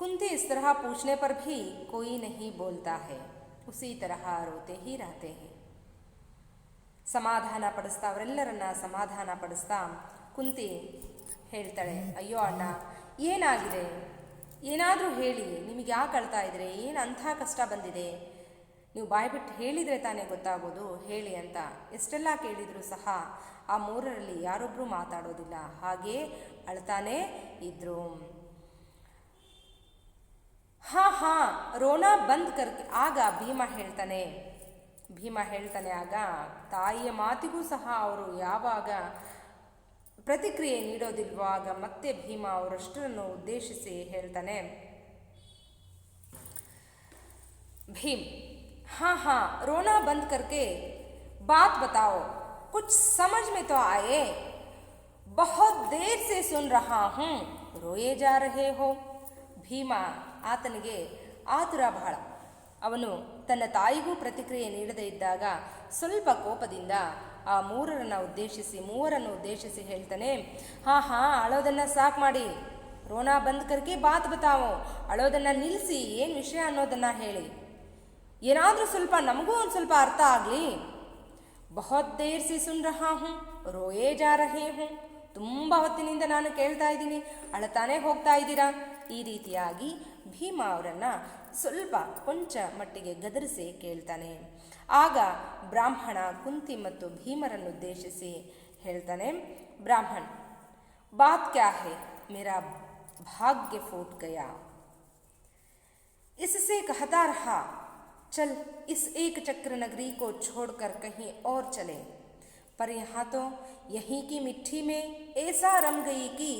S1: कुंती इस तरह पूछने पर भी कोई नहीं बोलता है, उसी तरह रोते ही रहते हैं. ಸಮಾಧಾನ ಪಡಿಸ್ತಾ, ಅವರೆಲ್ಲರನ್ನ ಸಮಾಧಾನ ಪಡಿಸ್ತಾ ಕುಂತಿ ಹೇಳ್ತಾಳೆ, ಅಯ್ಯೋ ಅಣ್ಣ, ಏನಾಗಿದೆ, ಏನಾದರೂ ಹೇಳಿ, ನಿಮಗೆ ಯಾಕೆ ಅಳ್ತಾ ಇದ್ರೆ, ಏನು ಅಂಥ ಕಷ್ಟ ಬಂದಿದೆ, ನೀವು ಬಾಯ್ಬಿಟ್ಟು ಹೇಳಿದರೆ ತಾನೇ ಗೊತ್ತಾಗೋದು, ಹೇಳಿ ಅಂತ ಎಷ್ಟೆಲ್ಲ ಕೇಳಿದರೂ ಸಹ ಆ 3ರಲ್ಲಿ ಯಾರೊಬ್ಬರೂ ಮಾತಾಡೋದಿಲ್ಲ, ಹಾಗೇ ಅಳ್ತಾನೇ ಇದ್ರು. ಹಾ ರೋನಾ ಬಂದ್ ಕರ್ಕೆ. ಆಗ ಭೀಮ ಹೇಳ್ತಾನೆ ಆಗ ತಾಯಿಯ ಮಾತಿಗೂ ಸಹ ಅವರು ಯಾವಾಗ ಪ್ರತಿಕ್ರಿಯೆ ನೀಡೋದಿಲ್ವೋ ಆಗ ಮತ್ತೆ ಭೀಮ ಅವರಷ್ಟರನ್ನು ಉದ್ದೇಶಿಸಿ ಹೇಳ್ತಾನೆ, ಭೀಮ್ हाँ रोना बंद करके बात बताओ, कुछ समझ में तो आए, बहुत देर से सुन रहा हूँ, रोए जा रहे हो. ಭೀಮ ಆತನಿಗೆ ಆತುರ ಬಹಳ. ಅವನು ತನ್ನ ತಾಯಿಗೂ ಪ್ರತಿಕ್ರಿಯೆ ನೀಡದೇ ಇದ್ದಾಗ ಸ್ವಲ್ಪ ಕೋಪದಿಂದ ಆ 3ರನ್ನು ಉದ್ದೇಶಿಸಿ ಹೇಳ್ತಾನೆ, ಹಾ ಅಳೋದನ್ನು ಸಾಕು ಮಾಡಿ, ರೋನಾ ಬಂದ್ ಕರ್ಕೆ ಬಾತ್ ಬತಾವೋ, ಅಳೋದನ್ನು ನಿಲ್ಲಿಸಿ, ಏನು ವಿಷಯ ಅನ್ನೋದನ್ನು ಹೇಳಿ, ಏನಾದರೂ ಸ್ವಲ್ಪ ನಮಗೂ ಒಂದು ಸ್ವಲ್ಪ ಅರ್ಥ ಆಗಲಿ. ಬಹುತ್ ದೇರ್ ಸೆ ಸುನ್ ರಹಾ ಹೂಂ, ರೋಯೇ ಜಾ ರಹೇ ಹೂಂ, ತುಂಬ ಹೊತ್ತಿನಿಂದ ನಾನು ಕೇಳ್ತಾ ಇದ್ದೀನಿ, ಅಳತಾನೆ ಹೋಗ್ತಾ ಇದ್ದೀರಾ. ಈ ರೀತಿಯಾಗಿ ಭೀಮ ಅವರನ್ನು ಸ್ವಲ್ಪ ಕೊಂಚ ಮಟ್ಟಿಗೆ ಗದರಿಸಿ ಕೇಳ್ತಾನೆ. ಆಗ ಬ್ರಾಹ್ಮಣ ಕುಂತಿ ಮತ್ತು ಭೀಮರನ್ನು ಉದ್ದೇಶಿಸಿ ಹೇಳ್ತಾನೆ, ಬ್ರಾಹ್ಮಣ್ ಬಾತ್ ಕ್ಯಾ ಹೈ, ಮೇರಾ ಭಾಗ್ಯ ಫೂಟ್ ಗಯಾ, इससे कहता रहा चल इस एक चक्र नगरी को छोड़कर कहीं और चले, पर यहाँ तो यहीं की मिट्टी में ऐसा रम गई कि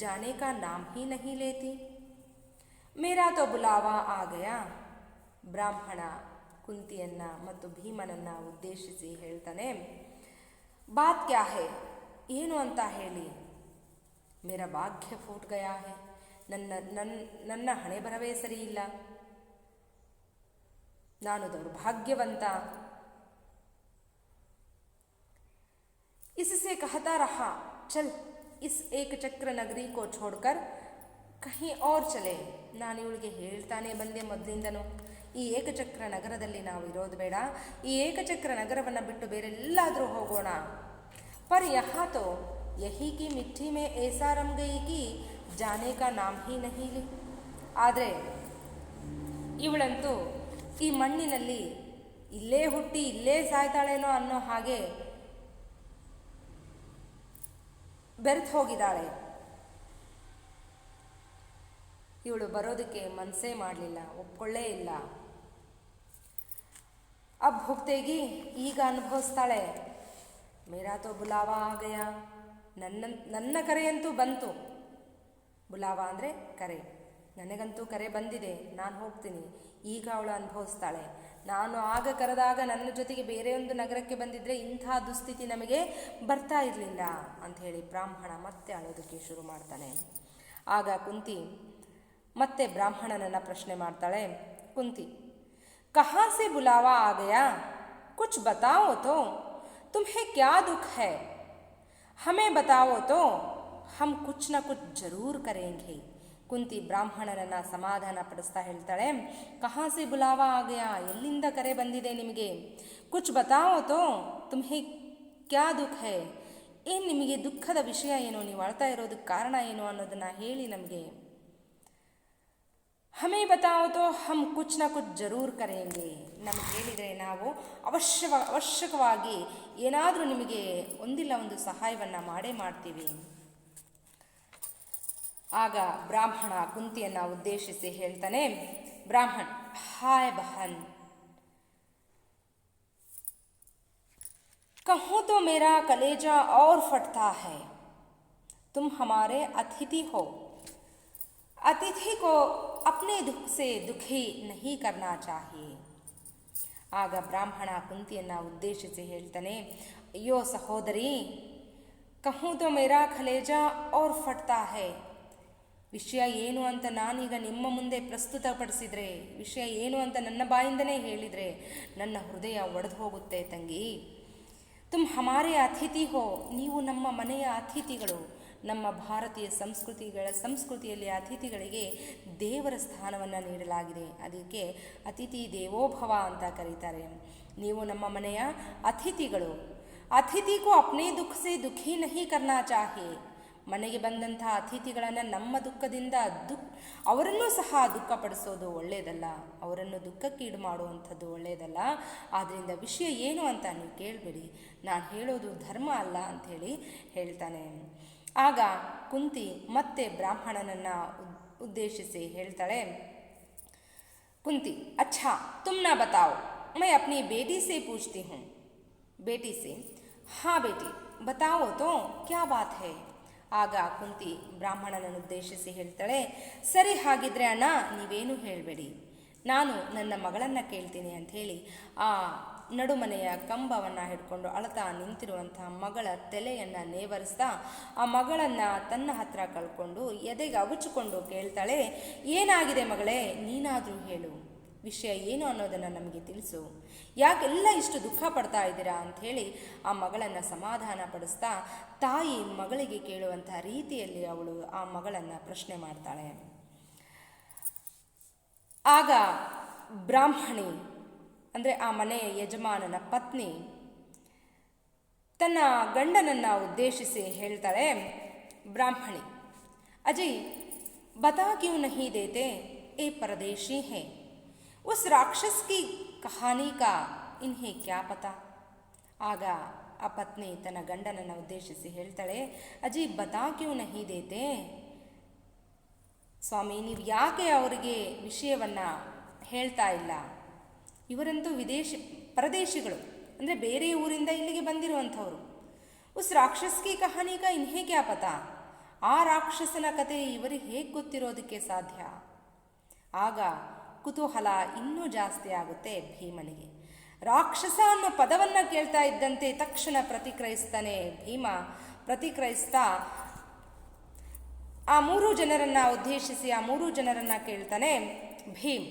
S1: जाने का नाम ही नहीं लेती, मेरा तो बुलावा आ गया. ಬ್ರಾಹ್ಮಣ ಕುಂತಿಯನ್ನ ಮತ್ತು ಭೀಮನನ್ನ ಉದ್ದೇಶಿಸಿ ಹೇಳ್ತಾನೆ, ಬಾತ್ ಕ್ಯಾ ಹೈ, ಏನು ಅಂತ ಹೇಳಿ, ಮೇರಾ ಭಾಗ್ಯ ಫೂಟ್ ಗಯಾ ಹೈ, ನನ್ನ ಹಣೆ ಬರವೇ ಸರಿ ಇಲ್ಲ, ನಾನು ದೌರ್ಭಾಗ್ಯವಂತ. इससे कहता रहा चल इस एक चक्र नगरी को छोड़कर कहीं और चले, ನಾನು ಇವಳಿಗೆ ಹೇಳ್ತಾನೆ ಬಂದೆ ಮೊದಲಿಂದನೂ, ಈ ಏಕಚಕ್ರ ನಗರದಲ್ಲಿ ನಾವು ಇರೋದು ಬೇಡ, ಈ ಏಕಚಕ್ರ ನಗರವನ್ನು ಬಿಟ್ಟು ಬೇರೆಲ್ಲಾದರೂ ಹೋಗೋಣ. पर यहाँ तो यही की मिट्टी में ऐसा रम गई कि जाने का नाम ही नहीं ली. ಆದರೆ ಇವಳಂತೂ ಈ ಮಣ್ಣಿನಲ್ಲಿ ಇಲ್ಲೇ ಹುಟ್ಟಿ ಇಲ್ಲೇ ಸಾಯ್ತಾಳೇನೋ ಅನ್ನೋ ಹಾಗೆ ಬೆರೆತು ಹೋಗಿದ್ದಾಳೆ. ಇವಳು ಬರೋದಕ್ಕೆ ಮನಸ್ಸೇ ಮಾಡಲಿಲ್ಲ, ಒಪ್ಕೊಳ್ಳೇ ಇಲ್ಲ. ಅಬ್ ಹೋಗ್ತೇಗಿ, ಈಗ ಅನುಭವಿಸ್ತಾಳೆ, ಮೇರಾ ತೋ ಬುಲಾವಾ ಆಗಯ, ನನ್ನ ಕರೆಯಂತೂ ಬಂತು. ಬುಲಾವಾ ಅಂದರೆ ಕರೆ, ನನಗಂತೂ ಕರೆ ಬಂದಿದೆ, ನಾನು ಹೋಗ್ತೀನಿ. ಈಗ ಅವಳು ಅನುಭವಿಸ್ತಾಳೆ. ನಾನು ಆಗ ಕರೆದಾಗ ನನ್ನ ಜೊತೆಗೆ ಬೇರೆಯೊಂದು ನಗರಕ್ಕೆ ಬಂದಿದ್ದರೆ ಇಂಥ ದುಸ್ಥಿತಿ ನಮಗೆ ಬರ್ತಾ ಇರಲಿಲ್ಲ ಅಂಥೇಳಿ ಬ್ರಾಹ್ಮಣ ಮತ್ತೆ ಅಳೋದಕ್ಕೆ ಶುರು ಮಾಡ್ತಾನೆ. ಆಗ ಕುಂತಿ ಮತ್ತೆ ಬ್ರಾಹ್ಮಣನನ್ನು ಪ್ರಶ್ನೆ ಮಾಡ್ತಾಳೆ, ಕುಂತಿ ಕಹಾ ಸೆ ಬುಲಾವಾ ಆ ಗಯಾ, ಕುಚ್ ಬತಾओ ತೋ, तुम्हें क्या दुख है, हमें बताओ तो हम कुछ न कुछ जरूर करेंगे. ಕುಂತಿ ಬ್ರಾಹ್ಮಣನನ್ನು ಸಮಾಧಾನ ಪಡಿಸ್ತಾ ಹೇಳ್ತಾಳೆ, ಕಹಾ ಸೆ ಬುಲಾವಾ ಆ ಗಯಾ, ಎಲ್ಲಿಂದ ಕರೆ ಬಂದಿದೆ ನಿಮಗೆ, ಕುಚ್ ಬತಾओ ತೋ ತುಮ್ಹೆ ಕ್ಯಾ ದುಃಖ ಹೈ, ಏನು ನಿಮಗೆ ದುಃಖದ ವಿಷಯ ಏನು, ನೀವು ಅಳ್ತಾ ಇರೋದಕ್ಕೆ ಕಾರಣ ಏನು ಅನ್ನೋದನ್ನು ಹೇಳಿ ನಮಗೆ. ಹಮೇ ಬತಾओ ತೋ ಹಮ್ ಕುಚ್ ನ ಕುಚ್ ಜರೂರ್ ಕರೆಂಗೆ, ನಮಗೆ ಹೇಳಿದರೆ ನಾವು ಅವಶ್ಯಕವಾಗಿ ಏನಾದರೂ ನಿಮಗೆ ಒಂದಿಲ್ಲ ಒಂದು ಸಹಾಯವನ್ನು ಮಾಡೇ ಮಾಡ್ತೀವಿ. ಆಗ ಬ್ರಾಹ್ಮಣ ಕುಂತಿಯನ್ನು ಉದ್ದೇಶಿಸಿ ಹೇಳ್ತಾನೆ, ಬ್ರಾಹ್ಮಣ್, ಹಾಯ್ ಬಹನ್, कहूँ तो मेरा कलेजा और फटता है। तुम हमारे अतिथि हो, अतिथि को अपने दुख से दुखी नहीं करना चाहिए। ಆಗ ಬ್ರಾಹ್ಮಣ ಕುಂತಿಯನ್ನು ಉದ್ದೇಶಿಸಿ ಹೇಳ್ತಾನೆ, ಅಯ್ಯೋ ಸಹೋದರಿ, ಕಹೂँ तो मेरा कलेजा और फटता है. ವಿಷಯ ಏನು ಅಂತ ನಾನೀಗ ನಿಮ್ಮ ಮುಂದೆ ಪ್ರಸ್ತುತಪಡಿಸಿದರೆ, ವಿಷಯ ಏನು ಅಂತ ನನ್ನ ಬಾಯಿಂದನೇ ಹೇಳಿದರೆ ನನ್ನ ಹೃದಯ ಒಡೆದು ಹೋಗುತ್ತೆ ತಂಗಿ. ತುಮ್ ಹಮಾರೆ ಅತಿಥಿ ಹೋ, ನೀವು ನಮ್ಮ ಮನೆಯ ಅತಿಥಿಗಳು. ನಮ್ಮ ಭಾರತೀಯ ಸಂಸ್ಕೃತಿಯಲ್ಲಿ ಅತಿಥಿಗಳಿಗೆ ದೇವರ ಸ್ಥಾನವನ್ನು ನೀಡಲಾಗಿದೆ. ಅದಕ್ಕೆ ಅತಿಥಿ ದೇವೋಭವ ಅಂತ ಕರೀತಾರೆ. ನೀವು ನಮ್ಮ ಮನೆಯ ಅತಿಥಿಗಳು. ಅತಿಥಿಗೂ ಅಪ್ನೇ ದುಃಖ ಸೇ ದುಃಖಿ ನಹಿ ಕರ್ನಾ ಚಾಹಿಯೇ. ಮನೆಗೆ ಬಂದಂಥ ಅತಿಥಿಗಳನ್ನು ನಮ್ಮ ದುಃಖದಿಂದ ಅವರನ್ನೂ ಸಹ ದುಃಖಪಡಿಸೋದು ಒಳ್ಳೆಯದಲ್ಲ, ಅವರನ್ನು ದುಃಖಕ್ಕೀಡು ಮಾಡುವಂಥದ್ದು ಒಳ್ಳೆಯದಲ್ಲ. ಆದ್ದರಿಂದ ವಿಷಯ ಏನು ಅಂತ ನೀವು ಕೇಳಬೇಡಿ, ನಾನು ಹೇಳೋದು ಧರ್ಮ ಅಲ್ಲ ಅಂಥೇಳಿ ಹೇಳ್ತಾನೆ. ಆಗ ಕುಂತಿ ಮತ್ತೆ ಬ್ರಾಹ್ಮಣನನ್ನು ಉದ್ದೇಶಿಸಿ ಹೇಳ್ತಾಳೆ, ಕುಂತಿ, ಅಚ್ಛಾ ತುಮ್ ನಾ ಬತಾओ, मैं अपनी बेटी से पूछती हूँ. बेटी से, हाँ बेटी बताओ तो क्या बात है. ಆಗ ಕುಂತಿ ಬ್ರಾಹ್ಮಣನನ್ನು ಉದ್ದೇಶಿಸಿ ಹೇಳ್ತಾಳೆ, ಸರಿ, ಹಾಗಿದ್ರೆ ಅಣ್ಣ ನೀವೇನು ಹೇಳಬೇಡಿ, ನಾನು ನನ್ನ ಮಗಳನ್ನು ಕೇಳ್ತೀನಿ ಅಂಥೇಳಿ ಆ ನಡುಮನೆಯ ಕಂಬವನ್ನು ಹಿಡ್ಕೊಂಡು ಅಳತಾ ನಿಂತಿರುವಂಥ ಮಗಳ ತಲೆಯನ್ನು ನೇವರಿಸ್ತಾ ಆ ಮಗಳನ್ನು ತನ್ನ ಹತ್ರ ಕಳ್ಕೊಂಡು ಎದೆಗೆ ಅವುಚಿಕೊಂಡು ಕೇಳ್ತಾಳೆ, ಏನಾಗಿದೆ ಮಗಳೇ, ನೀನಾದರೂ ಹೇಳು, ವಿಷಯ ಏನು ಅನ್ನೋದನ್ನು ನಮಗೆ ತಿಳಿಸು, ಯಾಕೆಲ್ಲ ಇಷ್ಟು ದುಃಖ ಪಡ್ತಾ ಇದ್ದೀರಾ ಅಂಥೇಳಿ ಆ ಮಗಳನ್ನು ಸಮಾಧಾನ ಪಡಿಸ್ತಾ ತಾಯಿ ಮಗಳಿಗೆ ಕೇಳುವಂಥ ರೀತಿಯಲ್ಲಿ ಅವಳು ಆ ಮಗಳನ್ನು ಪ್ರಶ್ನೆ ಮಾಡ್ತಾಳೆ. ಆಗ ಬ್ರಾಹ್ಮಣಿ ಅಂದರೆ ಆ ಮನೆಯ ಯಜಮಾನನ ಪತ್ನಿ ತನ್ನ ಗಂಡನನ್ನು ಉದ್ದೇಶಿಸಿ ಹೇಳ್ತಾಳೆ, ಬ್ರಾಹ್ಮಣಿ, ಅಜಯ್ ಬತಾ ಕ್ಯೂ ನಹಿ ದೇತೆ, ಏ ಪರದೇಶಿ ಹೇ, उस राक्षस की कहानी का इन्हें क्या पता. ಆಗ ಆ ಪತ್ನಿ ತನ್ನ ಗಂಡನನ್ನು ಉದ್ದೇಶಿಸಿ ಹೇಳ್ತಾಳೆ, ಅಜಿ ಬತಾ ಕ್ಯೂ ನಹಿ ದೇತೆ, ಸ್ವಾಮಿ ನೀವು ಯಾಕೆ ಅವರಿಗೆ ವಿಷಯವನ್ನು ಹೇಳ್ತಾ ಇಲ್ಲ, ಇವರಂತೂ ಪರದೇಶಿಗಳು, ಅಂದರೆ ಬೇರೆ ಊರಿಂದ ಇಲ್ಲಿಗೆ ಬಂದಿರುವಂಥವ್ರು. ಉಸ್ ರಾಕ್ಷಸ್ ಕಿ ಕಹಾನಿ ಕಾ ಇನ್ಹೇ ಕ್ಯಾ ಪತಾ, ಆ ರಾಕ್ಷಸನ ಕತೆ ಇವರಿಗೆ ಹೇಗೆ ಗೊತ್ತಿರೋದಕ್ಕೆ ಸಾಧ್ಯ. ಆಗ ಕುತೂಹಲ ಇನ್ನೂ ಜಾಸ್ತಿ ಆಗುತ್ತೆ ಭೀಮನಿಗೆ. ರಾಕ್ಷಸ ಅನ್ನೋ ಪದವನ್ನು ಕೇಳ್ತಾ ಇದ್ದಂತೆ ತಕ್ಷಣ ಪ್ರತಿಕ್ರಿಯಿಸ್ತಾನೆ ಭೀಮ. ಪ್ರತಿಕ್ರಿಯಿಸ್ತಾ ಆ 3 ಜನರನ್ನು ಉದ್ದೇಶಿಸಿ ಆ 3 ಜನರನ್ನು ಕೇಳ್ತಾನೆ, ಭೀಮ್,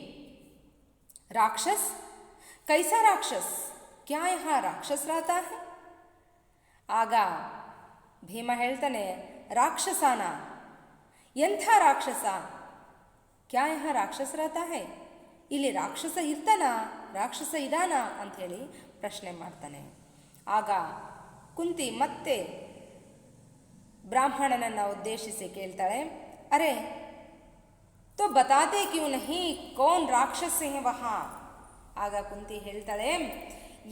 S1: ರಾಕ್ಷಸ್ ಕೈಸಾ ರಾಕ್ಷಸ್, ಕ್ಯಾ ಯಹಾ ರಾಕ್ಷಸ್ ರಾತಾ ಹೈ. ಆಗ ಭೀಮ ಹೇಳ್ತಾನೆ, ರಾಕ್ಷಸಾನ, ಎಂಥ ರಾಕ್ಷಸ, ಕ್ಯಾ ಯಹ ರಾಕ್ಷಸ ರಹತಾ ಹೈ, ಇಲ್ಲಿ ರಾಕ್ಷಸ ಇರ್ತಾನ, ರಾಕ್ಷಸ ಇದಾನ ಅಂಥೇಳಿ ಪ್ರಶ್ನೆ ಮಾಡ್ತಾನೆ. ಆಗ ಕುಂತಿ ಮತ್ತೆ ಬ್ರಾಹ್ಮಣನನ್ನು ಉದ್ದೇಶಿಸಿ ಕೇಳ್ತಾಳೆ, ಅರೆ ತೋ ಬತಾತೆ ಕ್ಯೂ ನಹಿ ಕೌನ್ ರಾಕ್ಷಸ ಹೈ ವಹಾ. ಆಗ ಕುಂತಿ ಹೇಳ್ತಾಳೆ,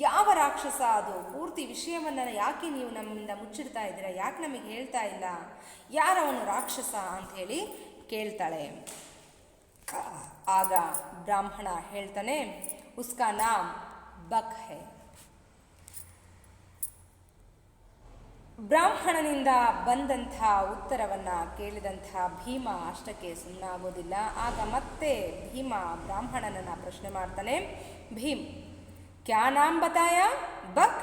S1: ಯಾವ ರಾಕ್ಷಸ ಅದು, ಪೂರ್ತಿ ವಿಷಯವನ್ನು ಯಾಕೆ ನೀವು ನಮ್ಮಿಂದ ಮುಚ್ಚಿಡ್ತಾ ಇದ್ದೀರಾ, ಯಾಕೆ ನಮಗೆ ಹೇಳ್ತಾ ಇಲ್ಲ, ಯಾರವನು ರಾಕ್ಷಸ ಅಂಥೇಳಿ ಕೇಳ್ತಾಳೆ. ಆಗ ಬ್ರಾಹ್ಮಣ ಹೇಳ್ತಾನೆ, ಉಸ್ಕಾ ನಾಮ್ ಬಕ್ ಹೈ. ಬ್ರಾಹ್ಮಣನಿಂದ ಬಂದಂಥ ಉತ್ತರವನ್ನು ಕೇಳಿದಂಥ ಭೀಮ ಅಷ್ಟಕ್ಕೆ ಸುಮ್ಮನಾಗೋದಿಲ್ಲ. ಆಗ ಮತ್ತೆ ಭೀಮ ಬ್ರಾಹ್ಮಣನನ್ನು ಪ್ರಶ್ನೆ ಮಾಡ್ತಾನೆ, ಭೀಮ್ ಕ್ಯಾ ನಾಮ್ ಬತಾಯ, ಬಕ್,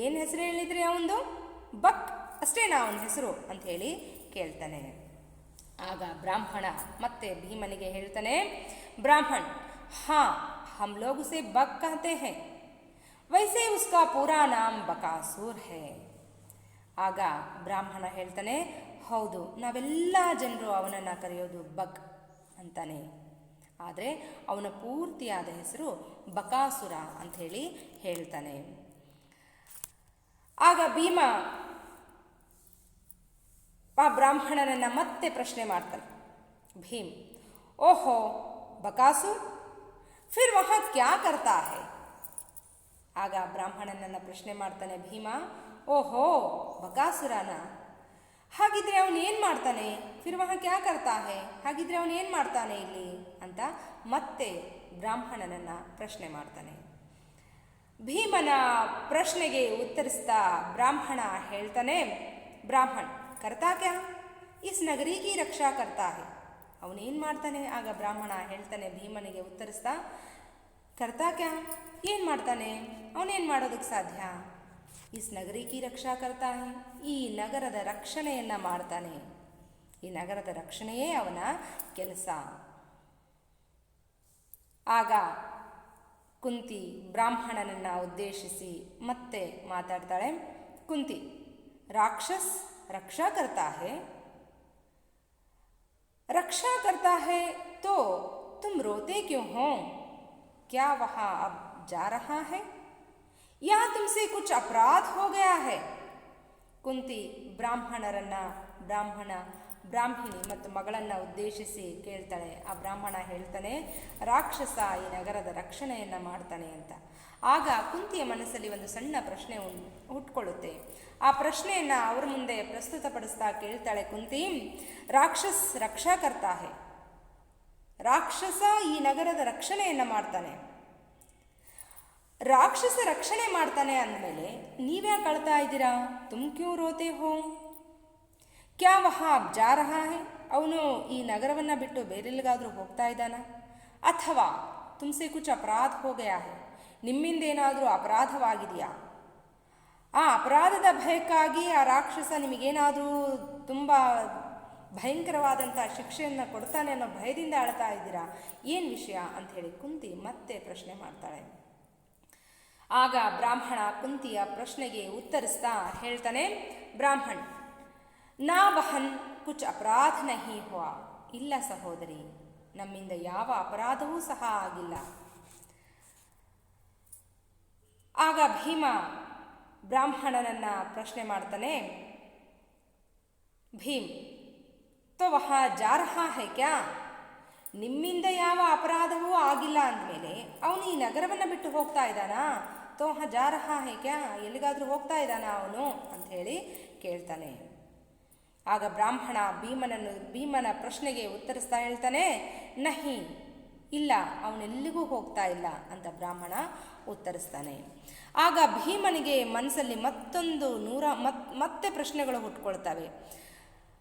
S1: ಏನು ಹೆಸರು ಹೇಳಿದ್ರಿ ಅವಂದು, ಬಕ್ ಅಷ್ಟೇನಾ ಅವನ ಹೆಸರು ಅಂಥೇಳಿ ಕೇಳ್ತಾನೆ. ಆಗ ಬ್ರಾಹ್ಮಣ ಮತ್ತೆ ಭೀಮನಿಗೆ ಹೇಳ್ತಾನೆ, ಬ್ರಾಹ್ಮಣ್, ಹಾ ಹಮ್ ಲೋಗ್ ಉಸೆ ಬಕ್ ಕಹತೆ ಹೈ, ವೈಸೆ ಉಸ್ಕಾ ಪೂರಾ ನಾಮ್ ಬಕಾಸುರ್ ಹೈ. ಆಗ ಬ್ರಾಹ್ಮಣ ಹೇಳ್ತಾನೆ, ಹೌದು ನಾವೆಲ್ಲ ಜನರು ಅವನನ್ನು ಕರೆಯೋದು ಬಕ್ ಅಂತಾನೆ, ಆದರೆ ಅವನ ಪೂರ್ತಿಯಾದ ಹೆಸರು ಬಕಾಸುರ ಅಂಥೇಳಿ ಹೇಳ್ತಾನೆ. ಆಗ ಭೀಮ ಆ ಬ್ರಾಹ್ಮಣನನ್ನು ಮತ್ತೆ ಪ್ರಶ್ನೆ ಮಾಡ್ತಾನೆ. ಭೀಮ್, ಓಹೋ ಬಕಾಸುರ್, ಫಿರ್ ವಹಾ ಕ್ಯಾ ಕರ್ತಾ ಹೈ. ಆಗ ಬ್ರಾಹ್ಮಣನನ್ನು ಪ್ರಶ್ನೆ ಮಾಡ್ತಾನೆ ಭೀಮ, ಓಹೋ ಬಕಾಸುರನ, ಹಾಗಿದ್ರೆ ಅವನು ಏನು ಮಾಡ್ತಾನೆ, ಫಿರ್ ವಹ ಕ್ಯಾ ಕರ್ತಾ ಹೇ, ಹಾಗಿದ್ರೆ ಅವನು ಏನು ಮಾಡ್ತಾನೆ ಇಲ್ಲಿ ಅಂತ ಮತ್ತೆ ಬ್ರಾಹ್ಮಣನನ್ನು ಪ್ರಶ್ನೆ ಮಾಡ್ತಾನೆ. ಭೀಮನ ಪ್ರಶ್ನೆಗೆ ಉತ್ತರಿಸ್ತಾ ಬ್ರಾಹ್ಮಣ ಹೇಳ್ತಾನೆ, ಬ್ರಾಹ್ಮಣ್ ಕರ್ತಾ ಕ್ಯಾ, ಇಸ್ ನಗರಿ ಕಿ ರಕ್ಷಾ ಕರ್ತಾ ಹೇ. ಅವನೇನು ಮಾಡ್ತಾನೆ, ಆಗ ಬ್ರಾಹ್ಮಣ ಹೇಳ್ತಾನೆ ಭೀಮನಿಗೆ ಉತ್ತರಿಸ್ತಾ, ಕರ್ತಾ ಕ್ಯಾ, ಏನು ಮಾಡ್ತಾನೆ, ಅವನೇನು ಮಾಡೋದಕ್ಕೆ ಸಾಧ್ಯ, ಇಸ್ ನಗರಿ ಕಿ ರಕ್ಷಾ ಕರ್ತಾ ಹೇ, ಈ ನಗರದ ರಕ್ಷಣೆಯನ್ನು ಮಾಡ್ತಾನೆ, ಈ ನಗರದ ರಕ್ಷಣೆಯೇ ಅವನ ಕೆಲಸ. ಆಗ ಕುಂತಿ ಬ್ರಾಹ್ಮಣನನ್ನು ಉದ್ದೇಶಿಸಿ ಮತ್ತೆ ಮಾತಾಡ್ತಾಳೆ. ಕುಂತಿ, ರಾಕ್ಷಸ್ ರಕ್ಷಾ ಕರ್ತಾ ಹೇ, रक्षा करता है तो तुम रोते क्यों हो, क्या वहाँ अब जा रहा है या तुमसे कुछ अपराध हो गया है. ಕುಂತಿ ಬ್ರಾಹ್ಮಣಿ ಮತ್ತು ಮಗಳನ್ನು ಉದ್ದೇಶಿಸಿ ಕೇಳ್ತಾಳೆ. ಆ ಬ್ರಾಹ್ಮಣ ಹೇಳ್ತಾನೆ, ರಾಕ್ಷಸ ಈ ನಗರದ ರಕ್ಷಣೆಯನ್ನು ಮಾಡ್ತಾನೆ ಅಂತ. ಆಗ ಕುಂತಿಯ ಮನಸ್ಸಲ್ಲಿ ಒಂದು ಸಣ್ಣ ಪ್ರಶ್ನೆ ಹುಟ್ಕೊಳ್ಳುತ್ತೆ. ಆ ಪ್ರಶ್ನೆಯನ್ನು ಅವ್ರ ಮುಂದೆ ಪ್ರಸ್ತುತಪಡಿಸ್ತಾ ಕೇಳ್ತಾಳೆ ಕುಂತಿ, ರಾಕ್ಷಸ್ ರಕ್ಷಾ ಕರ್ತಾ ಹೇ, ರಾಕ್ಷಸ ಈ ನಗರದ ರಕ್ಷಣೆಯನ್ನು ಮಾಡ್ತಾನೆ, ರಾಕ್ಷಸ ರಕ್ಷಣೆ ಮಾಡ್ತಾನೆ ಅಂದಮೇಲೆ ನೀವ್ಯಾಕೆ ಅಳ್ತಾ ಇದ್ದೀರಾ, ತುಮ್ ಕ್ಯೂ ರೋತೆ ಹೋ, ಕ್ಯಾ ವಹಾ ಅಬ್ ಜಾ ರಹಾ ಹೇ, ಅವನು ಈ ನಗರವನ್ನು ಬಿಟ್ಟು ಬೇರೆಲ್ಲಿಗಾದರೂ ಹೋಗ್ತಾ ಇದ್ದಾನ, ಅಥವಾ ತುಮ್ಸೆ ಕುಚ್ ಅಪರಾಧ ಹೋ ಗಯಾ ಹೇ, ನಿಮ್ಮಿಂದೇನಾದರೂ ಅಪರಾಧವಾಗಿದೆಯಾ, ಆ ಅಪರಾಧದ ಭಯಕ್ಕಾಗಿ ಆ ರಾಕ್ಷಸ ನಿಮಗೇನಾದರೂ ತುಂಬ ಭಯಂಕರವಾದಂಥ ಶಿಕ್ಷೆಯನ್ನು ಕೊಡ್ತಾನೆ ಅನ್ನೋ ಭಯದಿಂದ ಅಳ್ತಾ ಇದ್ದೀರಾ, ಏನು ವಿಷಯ ಅಂಥೇಳಿ ಕುಂತಿ ಮತ್ತೆ ಪ್ರಶ್ನೆ ಮಾಡ್ತಾಳೆ. ಆಗ ಬ್ರಾಹ್ಮಣ ಕುಂತಿಯ ಪ್ರಶ್ನೆಗೆ ಉತ್ತರಿಸ್ತಾ ಹೇಳ್ತಾನೆ, ಬ್ರಾಹ್ಮಣ್ ನಾ ವಹನ್ ಕುಚ್ ಅಪರಾಧ ನಹಿ ಹುವಾ, ಇಲ್ಲ ಸಹೋದರಿ, ನಮ್ಮಿಂದ ಯಾವ ಅಪರಾಧವೂ ಸಹ ಆಗಿಲ್ಲ. ಆಗ ಭೀಮ ಬ್ರಾಹ್ಮಣನನ್ನು ಪ್ರಶ್ನೆ ಮಾಡ್ತಾನೆ, ಭೀಮ್ ತೋ ವಹಾ ಜಾ ರಹಾ ಹೇ ಕ್ಯಾ, ನಿಮ್ಮಿಂದ ಯಾವ ಅಪರಾಧವೂ ಆಗಿಲ್ಲ ಅಂದಮೇಲೆ ಅವನು ಈ ನಗರವನ್ನು ಬಿಟ್ಟು ಹೋಗ್ತಾ ಇದ್ದಾನಾ, ತೋ ವಹಾ ಜಾ ರಹಾ ಹೇ ಕ್ಯಾ, ಎಲ್ಲಿಗಾದರೂ ಹೋಗ್ತಾ ಇದ್ದಾನ ಅವನು ಅಂಥೇಳಿ ಕೇಳ್ತಾನೆ. ಆಗ ಬ್ರಾಹ್ಮಣ ಭೀಮನ ಪ್ರಶ್ನೆಗೆ ಉತ್ತರಿಸ್ತಾ ಹೇಳ್ತಾನೆ, ನಹಿ, ಇಲ್ಲ, ಅವನೆಲ್ಲಿಗೂ ಹೋಗ್ತಾ ಇಲ್ಲ ಅಂತ ಬ್ರಾಹ್ಮಣ ಉತ್ತರಿಸ್ತಾನೆ. ಆಗ ಭೀಮನಿಗೆ ಮನಸ್ಸಲ್ಲಿ ಮತ್ತೆ ಪ್ರಶ್ನೆಗಳು ಹುಟ್ಕೊಳ್ತವೆ.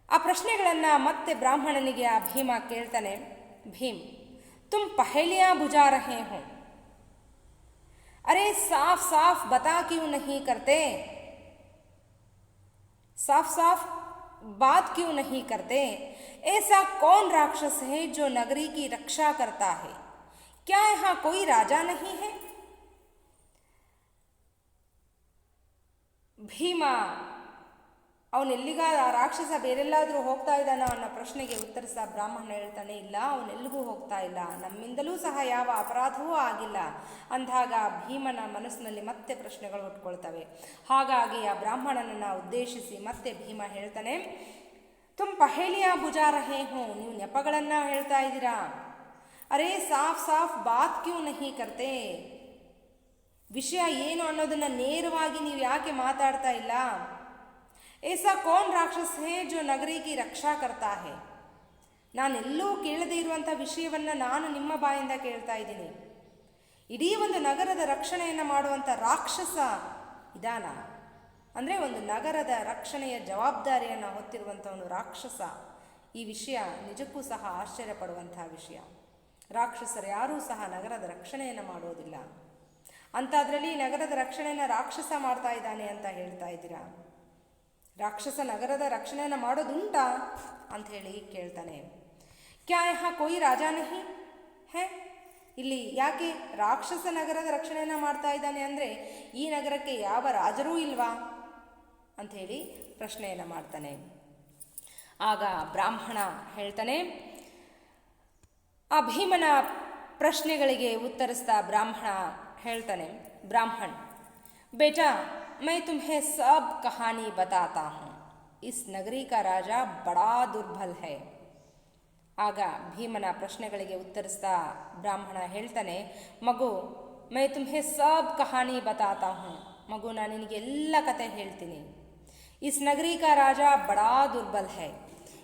S1: ಆ ಪ್ರಶ್ನೆಗಳನ್ನು ಮತ್ತೆ ಬ್ರಾಹ್ಮಣನಿಗೆ ಆ ಭೀಮ ಕೇಳ್ತಾನೆ, ಭೀಮ್ ತುಮ್ ಪಹೇಲಿಯಾ ಬುಜಾ ರಹೇ ಹೋ, ಅರೆ ಸಾಫ್ ಸಾಫ್ ಬತಾ ಕ್ಯೂ ನಹಿ ಕರ್ತೆ, साफ साफ बात क्यों नहीं करते, ऐसा कौन राक्षस है जो नगरी की रक्षा करता है, क्या यहाँ कोई राजा नहीं है. ಭೀಮ ಅವನೆಲ್ಲಿಗ ರಾಕ್ಷಸ ಬೇರೆಲ್ಲಾದರೂ ಹೋಗ್ತಾ ಇದ್ದಾನ ಅನ್ನೋ ಪ್ರಶ್ನೆಗೆ ಉತ್ತರಿಸ ಬ್ರಾಹ್ಮಣ ಹೇಳ್ತಾನೆ, ಇಲ್ಲ, ಅವನೆಲ್ಲಿಗೂ ಹೋಗ್ತಾ ಇಲ್ಲ, ನಮ್ಮಿಂದಲೂ ಸಹ ಯಾವ ಅಪರಾಧವೂ ಆಗಿಲ್ಲ. ಅಂದಾಗ ಭೀಮನ ಮನಸ್ಸಿನಲ್ಲಿ ಮತ್ತೆ ಪ್ರಶ್ನೆಗಳು ಹುಟ್ಕೊಳ್ತವೆ. ಹಾಗಾಗಿ ಆ ಬ್ರಾಹ್ಮಣನನ್ನು ಉದ್ದೇಶಿಸಿ ಮತ್ತೆ ಭೀಮ ಹೇಳ್ತಾನೆ, ತುಮ್ ಪಹೇಲಿಯಾ ಬುಜಾ ರಹೇ ಹೋ, ನೀವು ನೆಪಗಳನ್ನು ಹೇಳ್ತಾ ಇದ್ದೀರಾ, ಅರೇ ಸಾಫ್ ಸಾಫ್ ಬಾತ್ ಕ್ಯೂ ನಹಿ ಕರ್ತೆ, ವಿಷಯ ಏನು ಅನ್ನೋದನ್ನು ನೇರವಾಗಿ ನೀವು ಯಾಕೆ ಮಾತಾಡ್ತಾ ಇಲ್ಲ. ऐसा कौन राक्षस है जो नगरी की रक्षा करता है, ನಾನೆಲ್ಲೂ ಕೇಳದೇ ಇರುವಂಥ ವಿಷಯವನ್ನು ನಾನು ನಿಮ್ಮ ಬಾಯಿಂದ ಕೇಳ್ತಾ ಇದ್ದೀನಿ. ಇಡೀ ಒಂದು ನಗರದ ರಕ್ಷಣೆಯನ್ನು ಮಾಡುವಂಥ ರಾಕ್ಷಸ ಇದಾನ, ಅಂದರೆ ಒಂದು ನಗರದ ರಕ್ಷಣೆಯ ಜವಾಬ್ದಾರಿಯನ್ನು ಹೊತ್ತಿರುವಂಥವನು ರಾಕ್ಷಸ. ಈ ವಿಷಯ ನಿಜಕ್ಕೂ ಸಹ ಆಶ್ಚರ್ಯಪಡುವಂತಹ ವಿಷಯ. ರಾಕ್ಷಸರು ಯಾರೂ ಸಹ ನಗರದ ರಕ್ಷಣೆಯನ್ನು ಮಾಡೋದಿಲ್ಲ. ಅಂಥದ್ರಲ್ಲಿ ನಗರದ ರಕ್ಷಣೆಯನ್ನು ರಾಕ್ಷಸ ಮಾಡ್ತಾ ಇದ್ದಾನೆ ಅಂತ ಹೇಳ್ತಾ ಇದ್ದೀರಾ. ರಾಕ್ಷಸ ನಗರದ ರಕ್ಷಣೆಯನ್ನು ಮಾಡೋದುಂಟಾ ಅಂಥೇಳಿ ಕೇಳ್ತಾನೆ. ಕ್ಯಾ ಯಹಾ ಕೋಯಿ ರಾಜ ನಹಿ ಹೇ, ಇಲ್ಲಿ ಯಾಕೆ ರಾಕ್ಷಸ ನಗರದ ರಕ್ಷಣೆಯನ್ನು ಮಾಡ್ತಾ ಇದ್ದಾನೆ ಅಂದರೆ ಈ ನಗರಕ್ಕೆ ಯಾವ ರಾಜರೂ ಇಲ್ವಾ ಅಂಥೇಳಿ ಪ್ರಶ್ನೆಯನ್ನು ಮಾಡ್ತಾನೆ. ಆಗ ಬ್ರಾಹ್ಮಣ ಹೇಳ್ತಾನೆ, ಆ ಭೀಮನ ಪ್ರಶ್ನೆಗಳಿಗೆ ಉತ್ತರಿಸ್ತಾ ಬ್ರಾಹ್ಮಣ ಹೇಳ್ತಾನೆ, ಬ್ರಾಹ್ಮಣ್ बेटा मैं तुम्हें सब कहानी बताता हूँ, इस नगरी का राजा बड़ा दुर्बल है. ಆಗ ಭೀಮನ ಪ್ರಶ್ನೆಗಳಿಗೆ ಉತ್ತರಿಸ್ತಾ ಬ್ರಾಹ್ಮಣ ಹೇಳ್ತಾನೆ, ಮಗು मैं तुम्हें सब कहानी बताता हूँ, ಮಗು ನಾನು ನಿನಗೆ ಎಲ್ಲ ಕತೆ ಹೇಳ್ತೀನಿ. इस नगरी का राजा बड़ा दुर्बल है.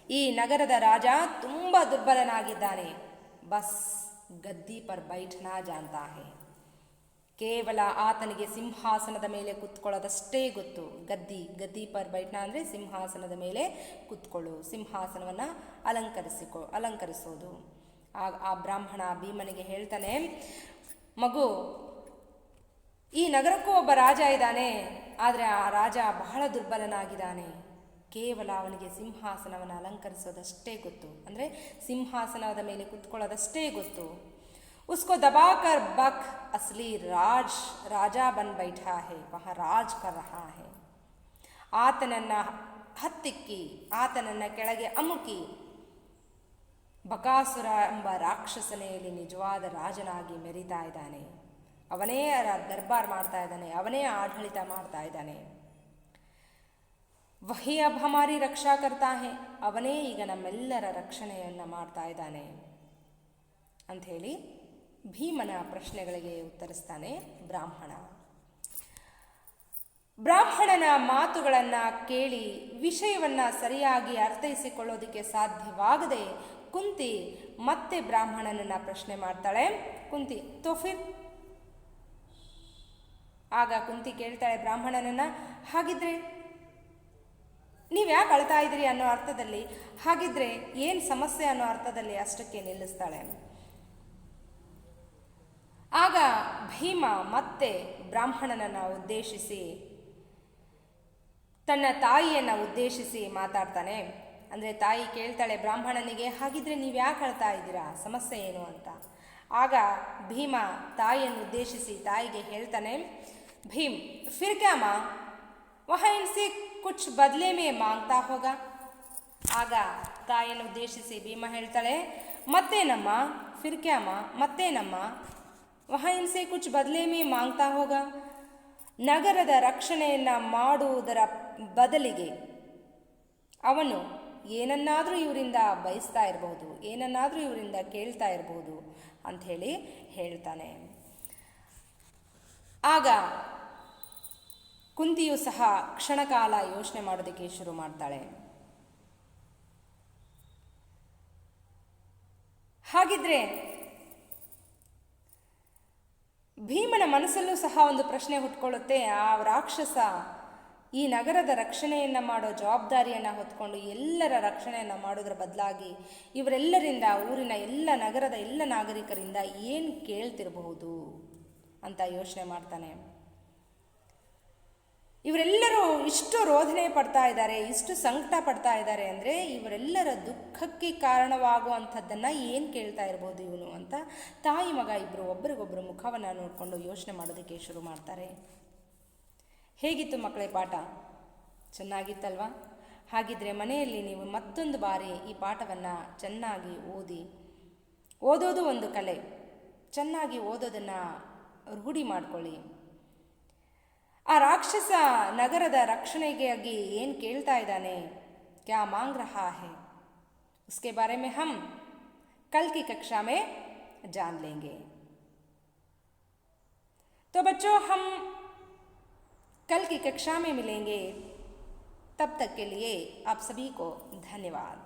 S1: ಈ ನಗರದ ರಾಜ ತುಂಬ ದುರ್ಬಲನಾಗಿದ್ದಾನೆ. ಬಸ್ ಗದ್ದಿ ಪರ್ ಬೈಠನಾ ಜಾನ್ತಾ ಹೈ. ಕೇವಲ ಆತನಿಗೆ ಸಿಂಹಾಸನದ ಮೇಲೆ ಕುತ್ಕೊಳ್ಳೋದಷ್ಟೇ ಗೊತ್ತು. ಗದ್ದಿ ಪರ್ ಬೈಠನಾ ಅಂದರೆ ಸಿಂಹಾಸನದ ಮೇಲೆ ಕುತ್ಕೊಳ್ಳು, ಸಿಂಹಾಸನವನ್ನು ಅಲಂಕರಿಸೋದು. ಆ ಬ್ರಾಹ್ಮಣ ಭೀಮನಿಗೆ ಹೇಳ್ತಾನೆ, ಮಗು, ಈ ನಗರಕ್ಕೂ ಒಬ್ಬ ರಾಜ ಇದ್ದಾನೆ, ಆದರೆ ಆ ರಾಜ ಬಹಳ ದುರ್ಬಲನಾಗಿದ್ದಾನೆ. ಕೇವಲ ಅವನಿಗೆ ಸಿಂಹಾಸನವನ್ನು ಅಲಂಕರಿಸೋದಷ್ಟೇ ಗೊತ್ತು, ಅಂದರೆ ಸಿಂಹಾಸನದ ಮೇಲೆ ಕುತ್ಕೊಳ್ಳೋದಷ್ಟೇ ಗೊತ್ತು. उसको दबाकर बक असली राजा बन बैठा है, वहाँ राज कर रहा है. ಆತನನ್ನು ಹತ್ತಿಕ್ಕಿ, ಆತನನ್ನು ಕೆಳಗೆ ಅಮುಕಿ, ಬಕಾಸುರ ಎಂಬ ರಾಕ್ಷಸನೆಯಲ್ಲಿ ನಿಜವಾದ ರಾಜನಾಗಿ ಮೆರೀತಾ ಇದ್ದಾನೆ. ಅವನೇ ದರ್ಬಾರ್ ಮಾಡ್ತಾ ಇದ್ದಾನೆ, ಅವನೇ ಆಡಳಿತ ಮಾಡ್ತಾ ಇದ್ದಾನೆ. ವಹಿ ಅಬ್ ಹಮಾರಿ ರಕ್ಷಾ ಕರ್ತಾ ಹೇ, ಅವನೇ ಈಗ ನಮ್ಮೆಲ್ಲರ ರಕ್ಷಣೆಯನ್ನು ಮಾಡ್ತಾ ಇದ್ದಾನೆ ಅಂಥೇಳಿ ಭೀಮನ ಪ್ರಶ್ನೆಗಳಿಗೆ ಉತ್ತರಿಸ್ತಾನೆ ಬ್ರಾಹ್ಮಣ. ಬ್ರಾಹ್ಮಣನ ಮಾತುಗಳನ್ನು ಕೇಳಿ ವಿಷಯವನ್ನು ಸರಿಯಾಗಿ ಅರ್ಥೈಸಿಕೊಳ್ಳೋದಕ್ಕೆ ಸಾಧ್ಯವಾಗದೆ ಕುಂತಿ ಮತ್ತೆ ಬ್ರಾಹ್ಮಣನನ್ನು ಪ್ರಶ್ನೆ ಮಾಡ್ತಾಳೆ. ಕುಂತಿ ತೋಫಿರ್, ಆಗ ಕುಂತಿ ಕೇಳ್ತಾಳೆ ಬ್ರಾಹ್ಮಣನನ್ನು, ಹಾಗಿದ್ರೆ ನೀವು ಯಾಕೆ ಅಳ್ತಾ ಇದ್ದೀರಿ ಅನ್ನೋ ಅರ್ಥದಲ್ಲಿ, ಹಾಗಿದ್ರೆ ಏನು ಸಮಸ್ಯೆ ಅನ್ನೋ ಅರ್ಥದಲ್ಲಿ ಅಷ್ಟಕ್ಕೆ ನಿಲ್ಲಿಸ್ತಾಳೆ. ಆಗ ಭೀಮ ಮತ್ತೆ ಬ್ರಾಹ್ಮಣನನ್ನು ಉದ್ದೇಶಿಸಿ, ತನ್ನ ತಾಯಿಯನ್ನು ಉದ್ದೇಶಿಸಿ ಮಾತಾಡ್ತಾನೆ. ಅಂದರೆ ತಾಯಿ ಕೇಳ್ತಾಳೆ ಬ್ರಾಹ್ಮಣನಿಗೆ, ಹಾಗಿದ್ರೆ ನೀವು ಯಾಕೆ ಅಳ್ತಾ ಇದ್ದೀರಾ, ಸಮಸ್ಯೆ ಏನು ಅಂತ. ಆಗ ಭೀಮ ತಾಯಿಯನ್ನು ಉದ್ದೇಶಿಸಿ ತಾಯಿಗೆ ಹೇಳ್ತಾನೆ, ಭೀಮ್ ಫಿರ್ ಕ್ಯಾ ಮಾ, ವಹಾ ಇನ್ಸೆ ಕುಚ್ ಬದಲೆ ಮೇ ಮಾಂಗ್ತಾ ಹೋಗ. ಆಗ ತಾಯಿಯನ್ನು ಉದ್ದೇಶಿಸಿ ಭೀಮ ಹೇಳ್ತಾಳೆ, ಮತ್ತೇನಮ್ಮ, ಫಿರ್ ಕ್ಯಾ ಮಾ, ಮತ್ತೇನಮ್ಮ, ವಹಾ ಇನ್ಸೆ ಕುಚ್ ಬದಲೆ ಮೇ ಮಾಂಗ್ತಾ ಹೋಗ. ನಗರದ ರಕ್ಷಣೆಯನ್ನು ಮಾಡುವುದರ ಬದಲಿಗೆ ಅವನು ಏನನ್ನಾದರೂ ಇವರಿಂದ ಬಯಸ್ತಾ ಇರಬಹುದು, ಏನನ್ನಾದರೂ ಇವರಿಂದ ಕೇಳ್ತಾ ಇರಬಹುದು ಅಂಥೇಳಿ ಹೇಳ್ತಾನೆ. ಆಗ ಕುಂತಿಯು ಸಹ ಕ್ಷಣಕಾಲ ಯೋಚನೆ ಮಾಡೋದಕ್ಕೆ ಶುರು ಮಾಡ್ತಾಳೆ. ಹಾಗಿದ್ರೆ ಭೀಮನ ಮನಸ್ಸಲ್ಲೂ ಸಹ ಒಂದು ಪ್ರಶ್ನೆ ಹುಟ್ಕೊಳ್ಳುತ್ತೆ. ಆ ರಾಕ್ಷಸ ಈ ನಗರದ ರಕ್ಷಣೆಯನ್ನು ಮಾಡೋ ಜವಾಬ್ದಾರಿಯನ್ನು ಹೊತ್ಕೊಂಡು ಎಲ್ಲರ ರಕ್ಷಣೆಯನ್ನು ಮಾಡೋದ್ರ ಬದಲಾಗಿ ಇವರೆಲ್ಲರಿಂದ, ಊರಿನ ಎಲ್ಲ ನಗರದ ಎಲ್ಲ ನಾಗರಿಕರಿಂದ ಏನು ಕೇಳ್ತಿರಬಹುದು ಅಂತ ಯೋಚನೆ ಮಾಡ್ತಾನೆ. ಇವರೆಲ್ಲರೂ ಇಷ್ಟು ರೋಧನೆ ಪಡ್ತಾ ಇದ್ದಾರೆ, ಇಷ್ಟು ಸಂಕಟ ಪಡ್ತಾ ಇದ್ದಾರೆ ಅಂದರೆ ಇವರೆಲ್ಲರ ದುಃಖಕ್ಕೆ ಕಾರಣವಾಗುವಂಥದ್ದನ್ನು ಏನು ಕೇಳ್ತಾ ಇರ್ಬೋದು ಇವನು ಅಂತ ತಾಯಿ ಮಗ ಇಬ್ಬರು ಒಬ್ಬರಿಗೊಬ್ಬರು ಮುಖವನ್ನು ನೋಡಿಕೊಂಡು ಯೋಚನೆ ಮಾಡೋದಕ್ಕೆ ಶುರು ಮಾಡ್ತಾರೆ. ಹೇಗಿತ್ತು ಮಕ್ಕಳೇ ಪಾಠ? ಚೆನ್ನಾಗಿತ್ತಲ್ವಾ? ಹಾಗಿದ್ರೆ ಮನೆಯಲ್ಲಿ ನೀವು ಮತ್ತೊಂದು ಬಾರಿ ಈ ಪಾಠವನ್ನು ಚೆನ್ನಾಗಿ ಓದೋದು ಒಂದು ಕಲೆ, ಚೆನ್ನಾಗಿ ಓದೋದನ್ನು ರೂಢಿ ಮಾಡ್ಕೊಳ್ಳಿ. ಆ ರಾಕ್ಷಸ ನಗರದ ರಕ್ಷಣೆಗಾಗಿ ಏನು ಕೇಳ್ತಾ ಇದ್ದಾನೆ, ಕ್ಯಾ ಮಾಂಗ್ ರಹಾ ಹೈ, उसके बारे में हम कल की कक्षा में जान लेंगे. तो बच्चों, हम कल की कक्षा में मिलेंगे. तब तक के लिए आप सभी को धन्यवाद.